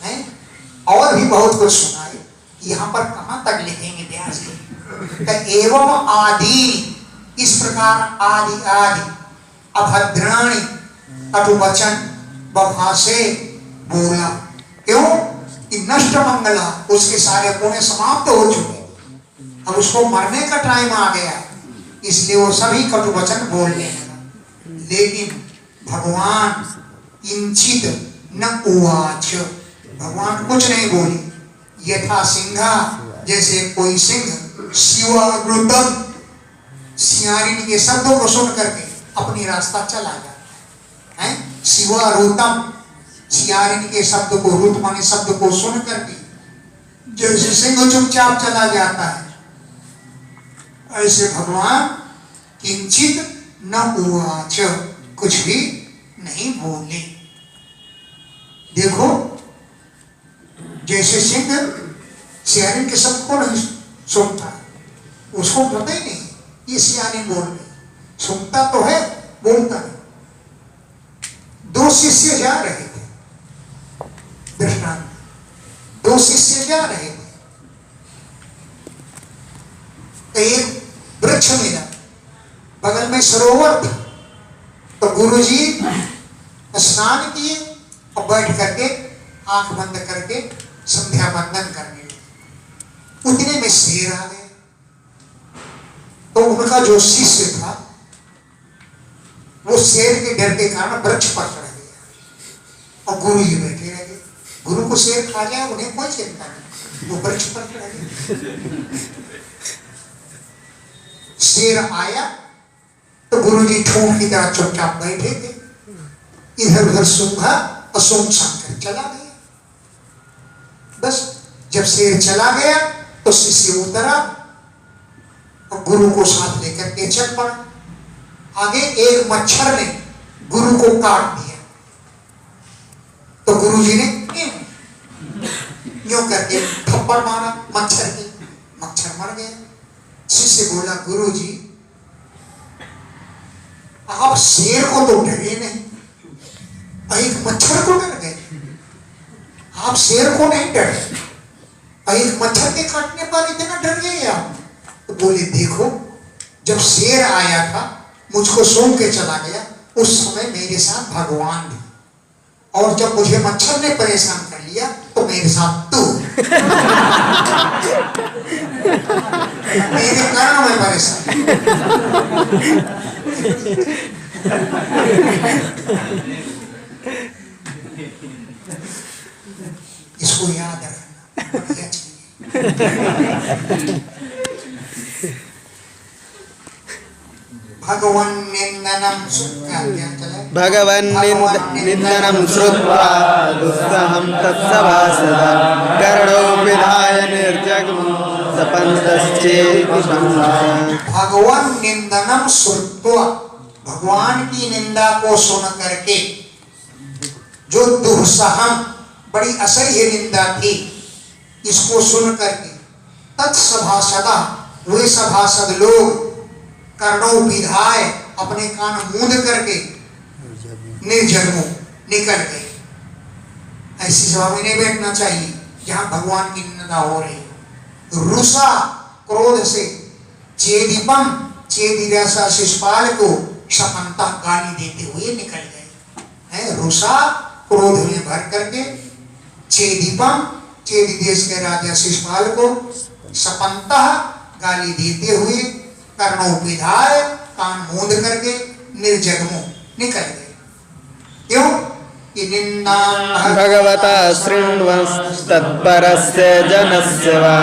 है, और भी बहुत कुछ सुना है, यहाँ पर कहाँ तक लिखेंगे व्यास जी? एवं आदि, इस प्रकार आदि आदि, अभद्राणि कटु वचन बभासे बोला। क्यों? कि नष्ट मंगला, उसके सारे पुण्य समाप्त हो चुके, अब उसको मरने का टाइम आ गया, इसलिए वो सभी कटु वचन बोलने लगा। लेकिन भगवान किंचित न उवाच, भगवान कुछ नहीं बोले। यथा सिंहा, जैसे कोई सिंह, शिवारुतम, सियारिन के शब्दों को सुन करके अपनी रास्ता चला जाता है। शिवारुतम, सियारिन के शब्द को, रुत माने शब्द को सुन करके जैसे सिंह चुपचाप चला जाता है, ऐसे भगवान किंचित न उवाच, कुछ भी नहीं बोले। देखो, जैसे सिंह सियारिन के शब्द को नहीं सुनता, उसको पता ही नहीं ये सियारिन बोल रही, सुनता तो है, बोलता नहीं। दो शिष्य जा रहे थे, दृष्टांत, दो शिष्य जा रहे थे, तो एक वृक्ष मिला, बगल में सरोवर था, तो गुरुजी स्नान किए और बैठ करके आंख बंद करके संध्या बंदन करने लगे। उतने में शेर आ गए, तो उनका जो शिष्य था वो शेर के डर के कारण वृक्ष पर चढ़ गया और गुरु जी बैठे रह गए। गुरु को शेर खा जाए उन्हें कोई चिंता नहीं, वो वृक्ष पर चढ़ गए। शेर आया तो गुरु जी ठूंठ की तरह चुपचाप बैठे थे, इधर उधर सूंघा और सूंघ कर चला गया। बस जब शेर चला गया तो शिष्य उतरा और गुरु को साथ लेकर के चल पड़ा। आगे एक मच्छर ने गुरु को काट दिया तो गुरु जी ने यूं करके थप्पड़ मारा मच्छर के, मच्छर मर गया। शिष्य बोला गुरु जी आप शेर को तो डरे नहीं, एक मच्छर को डर गए। आप शेर को नहीं डरे, एक मच्छर के काटने पर इतना डर गए आप। तो बोले देखो जब शेर आया था मुझको सूंघ के चला गया, उस समय मेरे साथ भगवान थे, और जब मुझे मच्छर ने परेशान कर लिया तो मेरे साथ तू मेरे कारण में परेशान। इसको याद रखना बढ़िया चीज। भगवन् निन्दनं श्रुत्वा दुस्सहं तत्सभासदा कर्णो विधाय निर्जग्मो सपन्तश्चेति संशयः। भगवान निंदनम श्रुत्वा, भगवान की निंदा को सुन करके जो दुस्सहम बड़ी असह्य निंदा थी, इसको सुन करके तत्सभासदा वे सभासद लोग कर्णों विधाय अपने कान मूंद करके निर्जन्मों निकल गए। ऐसी सभा में नहीं बैठना चाहिए जहां भगवान की निंदा हो रही। रुषा क्रोध से चेदीपम चेदीरसा शिशुपाल को सपनता गाली देते हुए निकल गए हैं। रुषा क्रोध में भर करके चेदीपम चेदी देश के राजा शिशुपाल को सपनता गाली देते हुए कर्णों विधाय कान मूंद करके निर्जगमो निकल गए। क्यों कि निंदा भगवता शृण्वंस्तत्परस्य जनस्य वा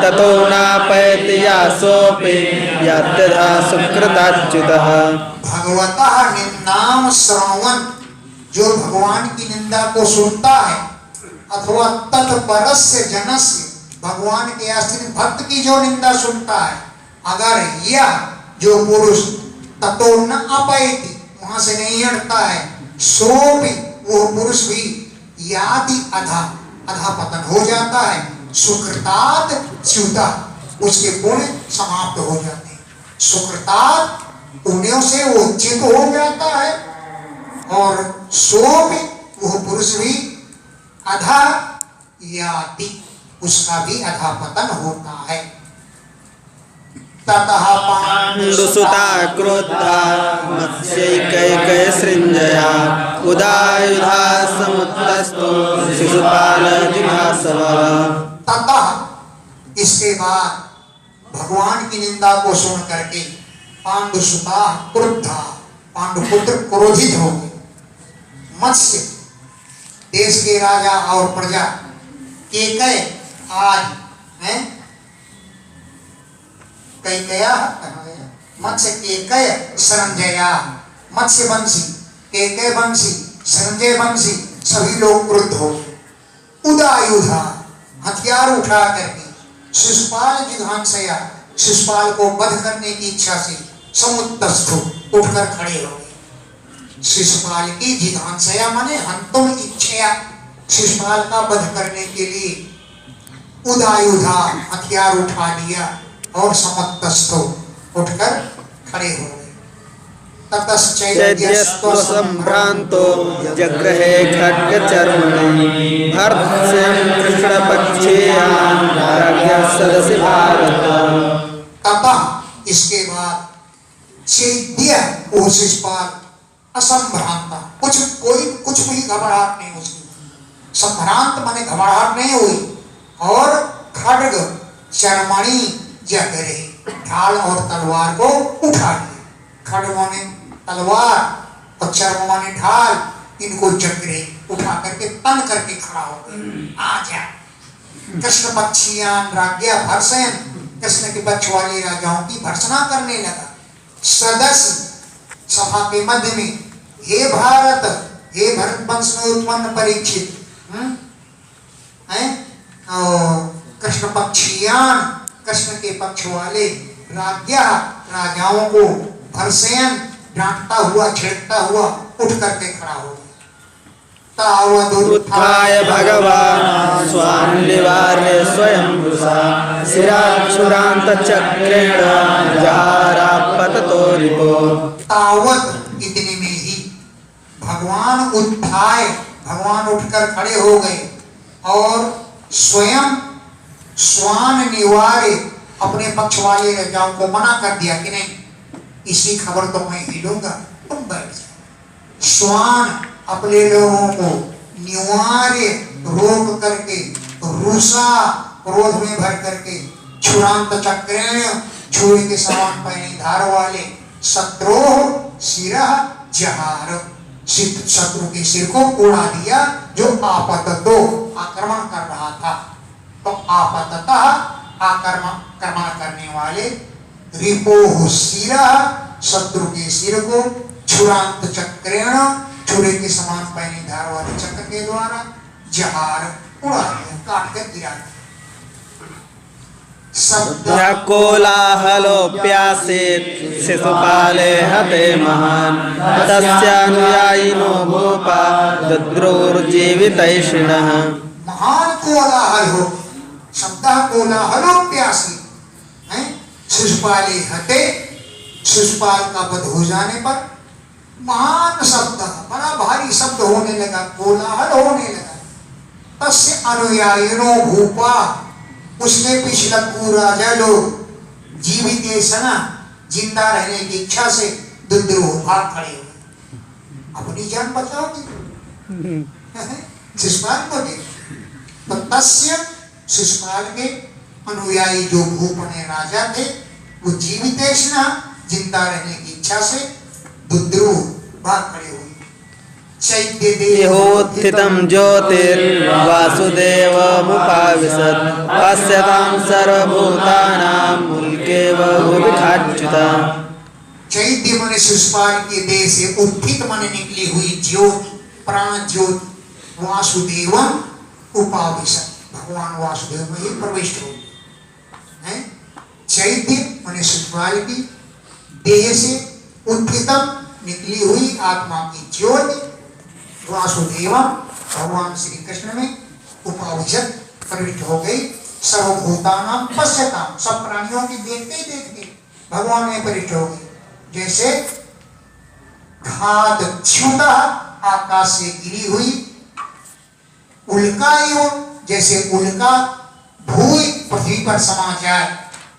ततो नापयति यासोऽपि यद्यथा सुकृताच्युतः। भगवता निंदाम श्रवण, जो भगवान की निंदा को सुनता है, अथवा तत्परस्य जनस्य, भगवान के आश्रित भक्त की जो निंदा सुनता है, अगर यह जो पुरुष ततो न अपयति, वहां से नहीं हटता है, सो भी वो पुरुष भी यादि अधा अधा पतन हो जाता है, सुकृतात् च्युता, उसके पुण्य समाप्त हो जाते हैं। सुकृतात् पुण्यों से वो च्युत हो जाता है, और सो भी वो पुरुष भी अधा याति, उसका भी अधा पतन होता है। ततः पाण्डुसुता क्रोधा मत्स्यैकैकैसृञ्जया उदायुधा समुत्तस्तो शिशुपालजिघासवः। ततः इसके बाद भगवान की निंदा को सुन करके पांडुसुता क्रुद्धा, पांडुपुत्र क्रोधित हो गए। मत्स्य देश के राजा और प्रजा केकय आज हैं कैकया मत्स्य केकय संजया, मत्स्य वंशी केकय वंशी संजय वंशी सभी लोग क्रुद्ध हो गए। उदायुधा हथियार उठा करके शिशुपाल जिघांसया, शिशुपाल को वध करने की इच्छा से समुत्तस्थो उठकर खड़े हो गए। शिशुपाल की जिघांसया माने हंतुम इच्छया, शिशुपाल का वध करने के लिए उदायुधा हथियार उठा लिया और समुत्तस्थो उठकर खड़े हो गए। ततश्चैद्यस्तो संभ्रांतो जग्रहे खड्गचर्मणि भर्त्स्यं कृष्णपक्षेयां राज्ञः सदसि भारत। ततः इसके बाद चैद्य वो शिशुपाल असंभ्रांता, कुछ भी घबराहट नहीं उसकी, संभ्रांत माने घबराहट नहीं हुई, और खड्ग चर्मणि जगरे, ढाल और तलवार को उठा लिया। खड्ग माने तलवार और चर्म माने ढाल, इनको जगरे उठा करके तन करके खड़ा हो गए। आजा कृष्ण पक्षियान राज्ञा भर्षयन, कृष्ण के पक्ष वाले राजाओं की भर्सना करने लगा। सदस्य सभा के मध्य में, हे भारत हे भरत वंश में उत्पन्न परीक्षित, हैं? और कृष्ण पक्षियान, कृष्ण के पक्ष वाले, राज्ञा, राजाओं को, भरसेन, डांटता हुआ, छेड़ता हुआ उठ करके खड़ा हो गया। उत्थाय भगवान् स्वान्निवार्य स्वयं वृषा शिराच्छुरान्तचक्रेण जहारापततो रिपो। तावत इतने में ही भगवान उत्थाय, भगवान उठकर खड़े हो गए और स्वयं स्वान निवार्य, अपने पक्ष वाले राजाओं को मना कर दिया कि नहीं, इसी खबर तो मैं ही लूंगा, तुम बैठ जाओ। स्वान अपने लोगों को, निवार्य रोक करके, रुषा क्रोध में भर करके, छुरांत चक्रेण छुरी के समान पहने धार वाले, शत्रुः शिरः जहार, शत्रु के सिर को उड़ा दिया जो आपततो आक्रमण कर रहा था। तो आपततः आक्रमण करने वाले, रिपोः शिरः शत्रु के सिर को, छुरांत चक्रेण छुरे के समान पहने धार वाले चक्र के द्वारा, जहार उड़ा दिया, काट कर गिरा दिया। कोलाहलोऽप्यासीत् शिशुपाले हते महान् तस्यानुयायिनो भूपा दद्रुर्जीवितैषिणः। महान कोलाहल हो, शब्द कोलाहलोऽप्यासीत्, शिशुपाले हते, शिशुपाल का वध हो जाने पर महान शब्द, बड़ा भारी शब्द होने लगा, कोलाहल होने लगा। तस्य अनुयायिनो भूपा, उसके पिछलक्कू राजा लोग, जीवितेशना जिंदा रहने की इच्छा से दुद्रुह भाग खड़े हुए, अपनी जान बचाओगे शिशुपाल को दे। तो तस्य शिशुपाल के अनुयायी जो भूपने राजा थे, वो जीवितेशना जिंदा रहने की इच्छा से दुद्रुह भाग खड़े हुए। देहोत्थितं ज्योतिर्वासुदेवमुपाविशत् पश्यतां सर्वभूतानां मूलकेव भुविठाच्युता। चैत्य माने शिशुपाल के देह से उत्थित माने निकली हुई ज्योति, प्राण ज्योति, वासुदेवम उपाविशत्, भगवान वासुदेव में ही प्रविष्ट हो गए। चैत्य माने शिशुपाल की देह से उत्थितम निकली हुई आत्मा की ज्योति, वासुदेवम भगवान श्री कृष्ण में उपाविशत प्रविष्ट हो गई। सर्वभूतानां पश्यताम, सब प्राणियों की देखते ही देखते भगवान में प्रविष्ट हो गई। जैसे घातच्युता, आकाश से गिरी हुई उल्का, जैसे उल्का भूमि पृथ्वी पर समा जाए,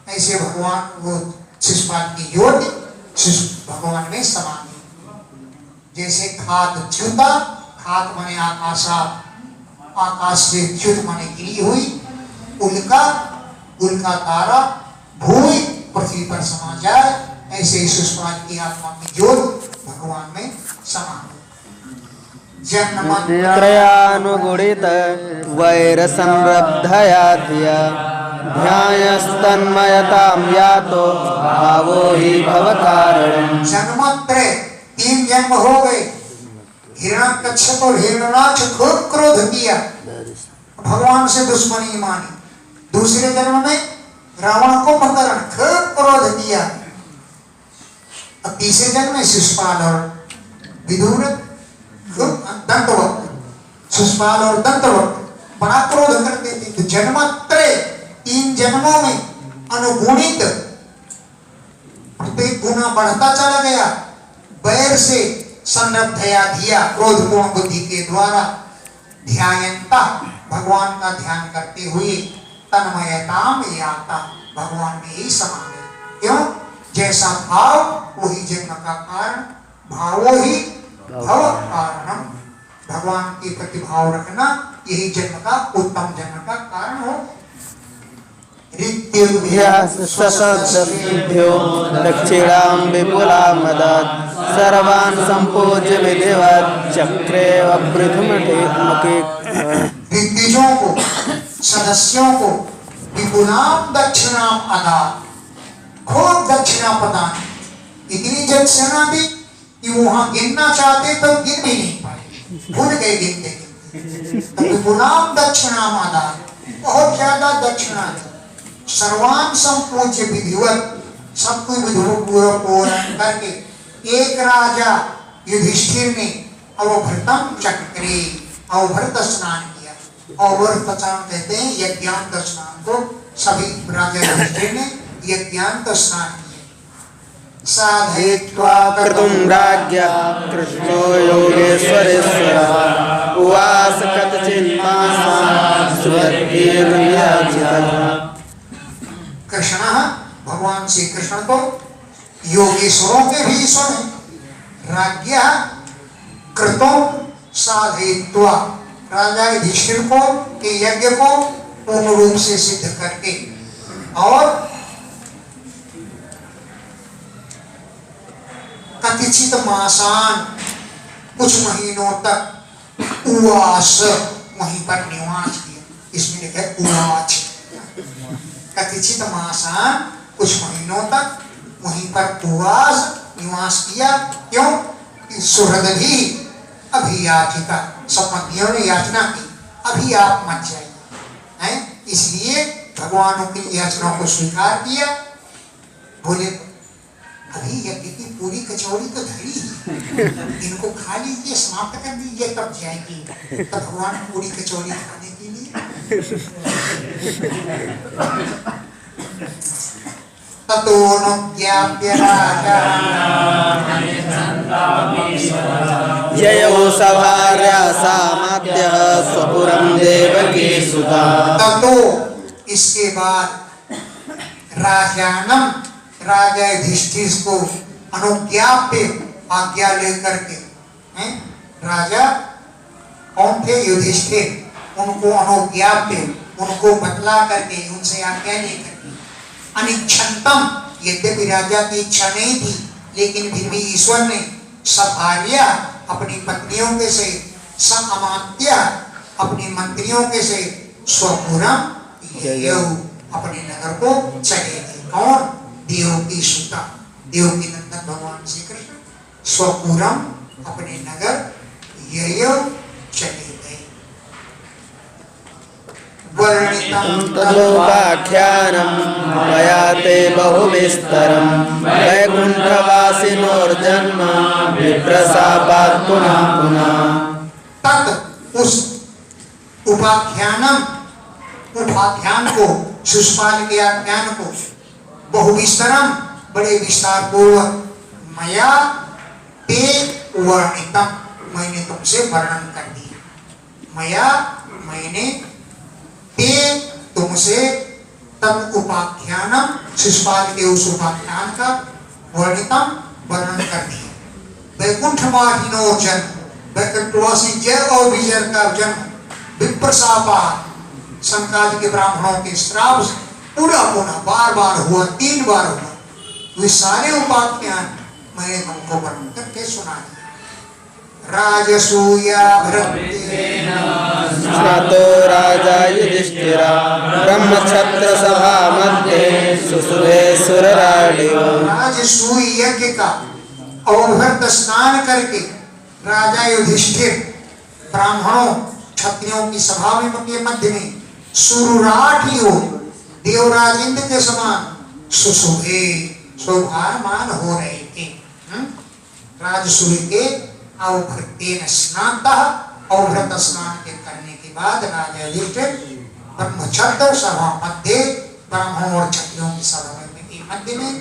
ऐसे भगवान वो शिशुपाल की ज्योति भगवान में समा गई। जैसे घातच्युता, घात माने आकाशात, आकाश से च्युत माने गिरी हुई, उल्का, उल्का तारा भूमि पृथ्वी पर समा जाए, ऐसे शिशुपाल की आत्मा की ज्योति भगवान में समा गई। त्रयानुगुणित वैरसंरब्धया धिया ध्यायस्तन्मयतां यातो भावो हि भवकारणम्। जन्मत्रय, 3 जन्म हो गए। हिरण्यकश्यप और हिरण्याक्ष खूब क्रोध किया, भगवान से दुश्मनी मानी। दूसरे जन्म में रावण को पकड़ खूब क्रोध किया। अब तीसरे जन्म में शिशुपाल और विदुर, दंतवक्र, शिशुपाल और दंतवक्र बड़ा क्रोध करते थे। तो जन्मत्रय, 3 जन्मों में अनुगुणित, प्रत्येक गुना बढ़ता चला गया। वैर से संरब्धया धिया, क्रोधपूर्ण बुद्धि के द्वारा, ध्यायन्ता भगवान का ध्यान करते हुए, तन्मयताम याता भगवान में ही समा गए। क्यों? जैसा भाव वही जन्म का कारण, भावो ही भव कारणम, भगवान के प्रति भाव रखना यही जन्म का, उत्तम जन्म का कारण हो। सशब्दसिद्ध्यो दक्षिणां विपुलां मदत् सर्वान् सम्पूज्य विधिवत् चक्रे वृथुमठे। दिग्गजों को, सदस्यों को विपुलां दक्षिणां अदा, खूब दक्षिणा प्रदान। इतनी दक्षिणा दी कि वहां गिनना चाहते तो गिन भी नहीं पाए। भूल गए गिनते गिनते। तो विपुलाम दक्षिणा मादा, बहुत ज्यादा दक्षिणा दी। सर्वान संपूज्य विधिवत, सब कोई विधिपूर्वक पूर्ण करके एक राजा युधिष्ठिर ने अवभृतम चक्रे, अवभृत स्नान किया। अवभृत स्नान कहते हैं यज्ञांत स्नान को। सभी राजा युधिष्ठिर ने यज्ञांत स्नान किया। साधयित्वा कर्तुं राज्ञा कृष्णो योगेश्वरेश्वरः उवास कथचिन्मासान् सुरभिर्याजितः। कृष्ण, भगवान श्री कृष्ण तो योगेश्वरों के भी ईश्वर हैं। राज्ञा कृतों साधयित्वा, राजा युधिष्ठिर को के यज्ञ को पूर्ण रूप से सिद्ध करके और कतिचित मासान, कुछ महीनों तक उवास, वहीं पर निवास किया। इसमें लिखा है उवाच। कतिचित मासान, कुछ महीनों तक वहीं पर उवास निवास किया। क्यों? सुहृद भी अभियाचिता, सब मंत्रियों ने याचना की अभी आप मत जाइए, हैं? इसलिए भगवानों की याचना को स्वीकार किया। बोले अभी यज्ञ की पूरी कचौड़ी तो धरी है, इनको खा लीजिए, समाप्त कर दीजिए, तब जाएगी। तब भगवान पूरी कचौड़ी खाने के लिए ततोऽनुज्ञाप्य राजा ययो सभार्या सामात्यः स्वपुरं देवकीसुता। ततो, इसके बाद राजानम, राजा युधिष्ठिर को अनुज्ञाप्य, आज्ञा लेकर के, हैं? राजा कौन थे? युधिष्ठिर। उनको अनुज्ञाप्य, उनको बतला करके, उनसे आज्ञा लेकर के, अनिच्छन्तम, यद्यपि राजा की इच्छा नहीं थी लेकिन फिर भी ईश्वर ने सभार्या, अपनी पत्नियों के से, समात्या, अपनी मंत्रियों के से, स्वपुरम ययौ, अपने नगर को चले गए। कौन? देवकी सुता, देवकी नंदन भगवान श्री कृष्ण स्वपुरम, अपने नगर ययौ चले गए। वर्णितं तदोपाख्यानं मया ते बहुविस्तरं वैकुण्ठवासिनोर्जन्म विप्रशापात् पुनः पुनः। तत्, उस उपाख्यानम, उपाख्यान को, शिशुपाल के आख्यान को, बहुविस्तरम, बड़े विस्तार पूर्वक, मया ते वर्णितम, मैंने तुमसे वर्णन कर दिया। मया, मैंने, ते, तुमसे, तब उपाख्यानम, शिशुपाल के उस उपाख्यान का, वर्णितम, वर्णन कर दिया। वैकुंठवासिनो जन्म, वैकुंठवासी जय और विजय का जन्म, विप्रशापात्, संकाल के ब्राह्मणों के श्राप से पुनः पुनः बार बार हुआ, 3 बार हुआ। वे सारे उपाख्यान मैंने तुमको वर्णन करके सुना दिया। राजसूया स्नातो राजा युधिष्ठिरः ब्रह्मक्षत्र सभा मध्ये सुसुभे सुरराडिव। राजसूय यज्ञ का अवभृत स्नान करके राजा युधिष्ठिर ब्राह्मणों क्षत्रियों की सभा में के मध्य में सुरुराठियों, देवराज इंद्र के समान सुशोभे, शोभामान हो रहे थे। राजसूय के अवभृतेन स्नातः, अवभृत स्नान के करने के बाद राजा युधिष्ठिर ब्रह्मक्षत्र सभा मध्य, ब्राह्मणों और क्षत्रियों की सभा के मध्य में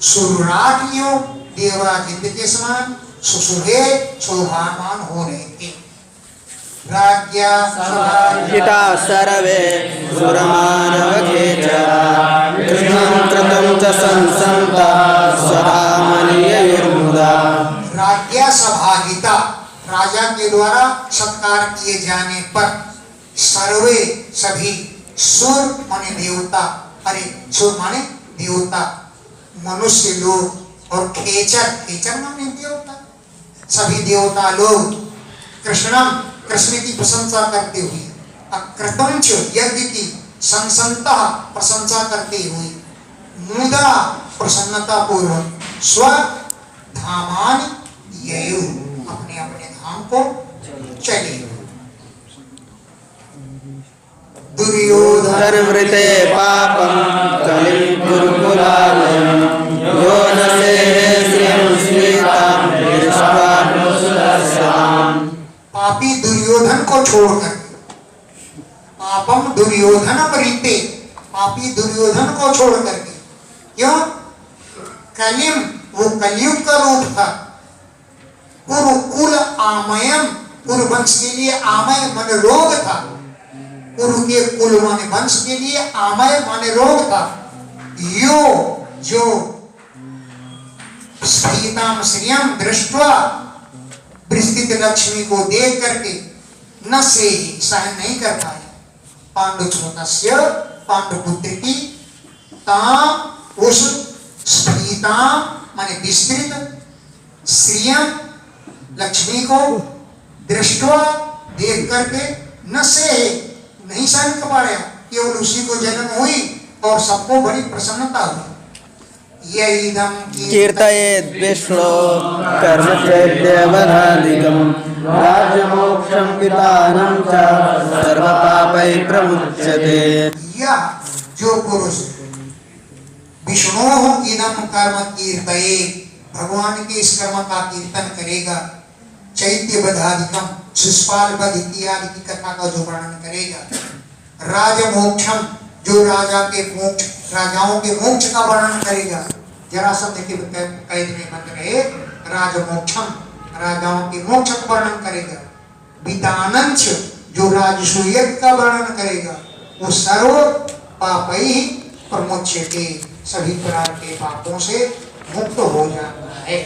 सुरुराठियों, देवराज इंद्र के समान सुशोभे, शोभामान हो रहे थे। राज्ञा हिता सर्वे सुरमानवखेचरा कृष्णं कृतं च संसन्ता स्वधामनियुर्मुदा। राज्ञा सभाहिता, राजा के द्वारा सत्कार किए जाने पर सर्वे, सभी, सुर माने देवता, अरे सुर माने देवता, मनुष्य लोग और खेचर, खेचर माने देवता, सभी देवता लोग कृष्णम, कृष्ण की प्रशंसा करते हुए, अकृतंच, यज्ञ की, संसंता, प्रशंसा करते हुए, मुदा, प्रसन्नता पूर्वक, स्व धामान ययु, अपने अपने धाम को सर्वृते पापं कलिं गुरुकुलालयं यो न सेहे श्रियं स्मितां दृष्ट्वा पापी दुर्योधन को छोड़कर, पापम दुर्योधनम रीते, पापी दुर्योधन को छोड़ करके, क्यों? कलिम, वो कलयुग का रूप था, कुरुकुल आमयम, कुरुवंश के लिए आमय मन रोग था, कुरु के कुल माने वंश के लिए आमय माने रोग था। यो जो स्फीताम श्रियम दृष्ट्वा, विस्तृत लक्ष्मी को देख करके न से ही सहन नहीं कर पाए, पांडुचोतस्य पांडुपुत्र की ताम, उस स्फीताम माने विस्तृत, श्रियम लक्ष्मी को, दृष्टवा देख करके, न से नहीं सहन कर पा रहे, केवल उसी को जन्म हुई और सबको बड़ी प्रसन्नता हुई। यदम कीर्तयेत् विष्णु कर्म चैत्यवधादिकं राज्यमोक्षं वितानं च सर्वपापैः प्रमुच्यते। यह जो पुरुष विष्णु इदम कर्म कीर्तये, भगवान के इस कर्म का कीर्तन करेगा, चैत्य बधादिकम, शिशुपाल वध इत्यादि की कथा का जो वर्णन करेगा, राजमोक्षम, जो राजा के मोक्ष, राजाओं के मोक्ष का वर्णन करेगा, जरासंध के कैद में बंद रहे, राजमोक्षम, राजाओं के मोक्ष का वर्णन करेगा, वितानंच, जो राजसूय यज्ञ का वर्णन करेगा, वो सर्व पापै प्रमुच्यते, सभी प्रकार के पापों से मुक्त हो जाता है।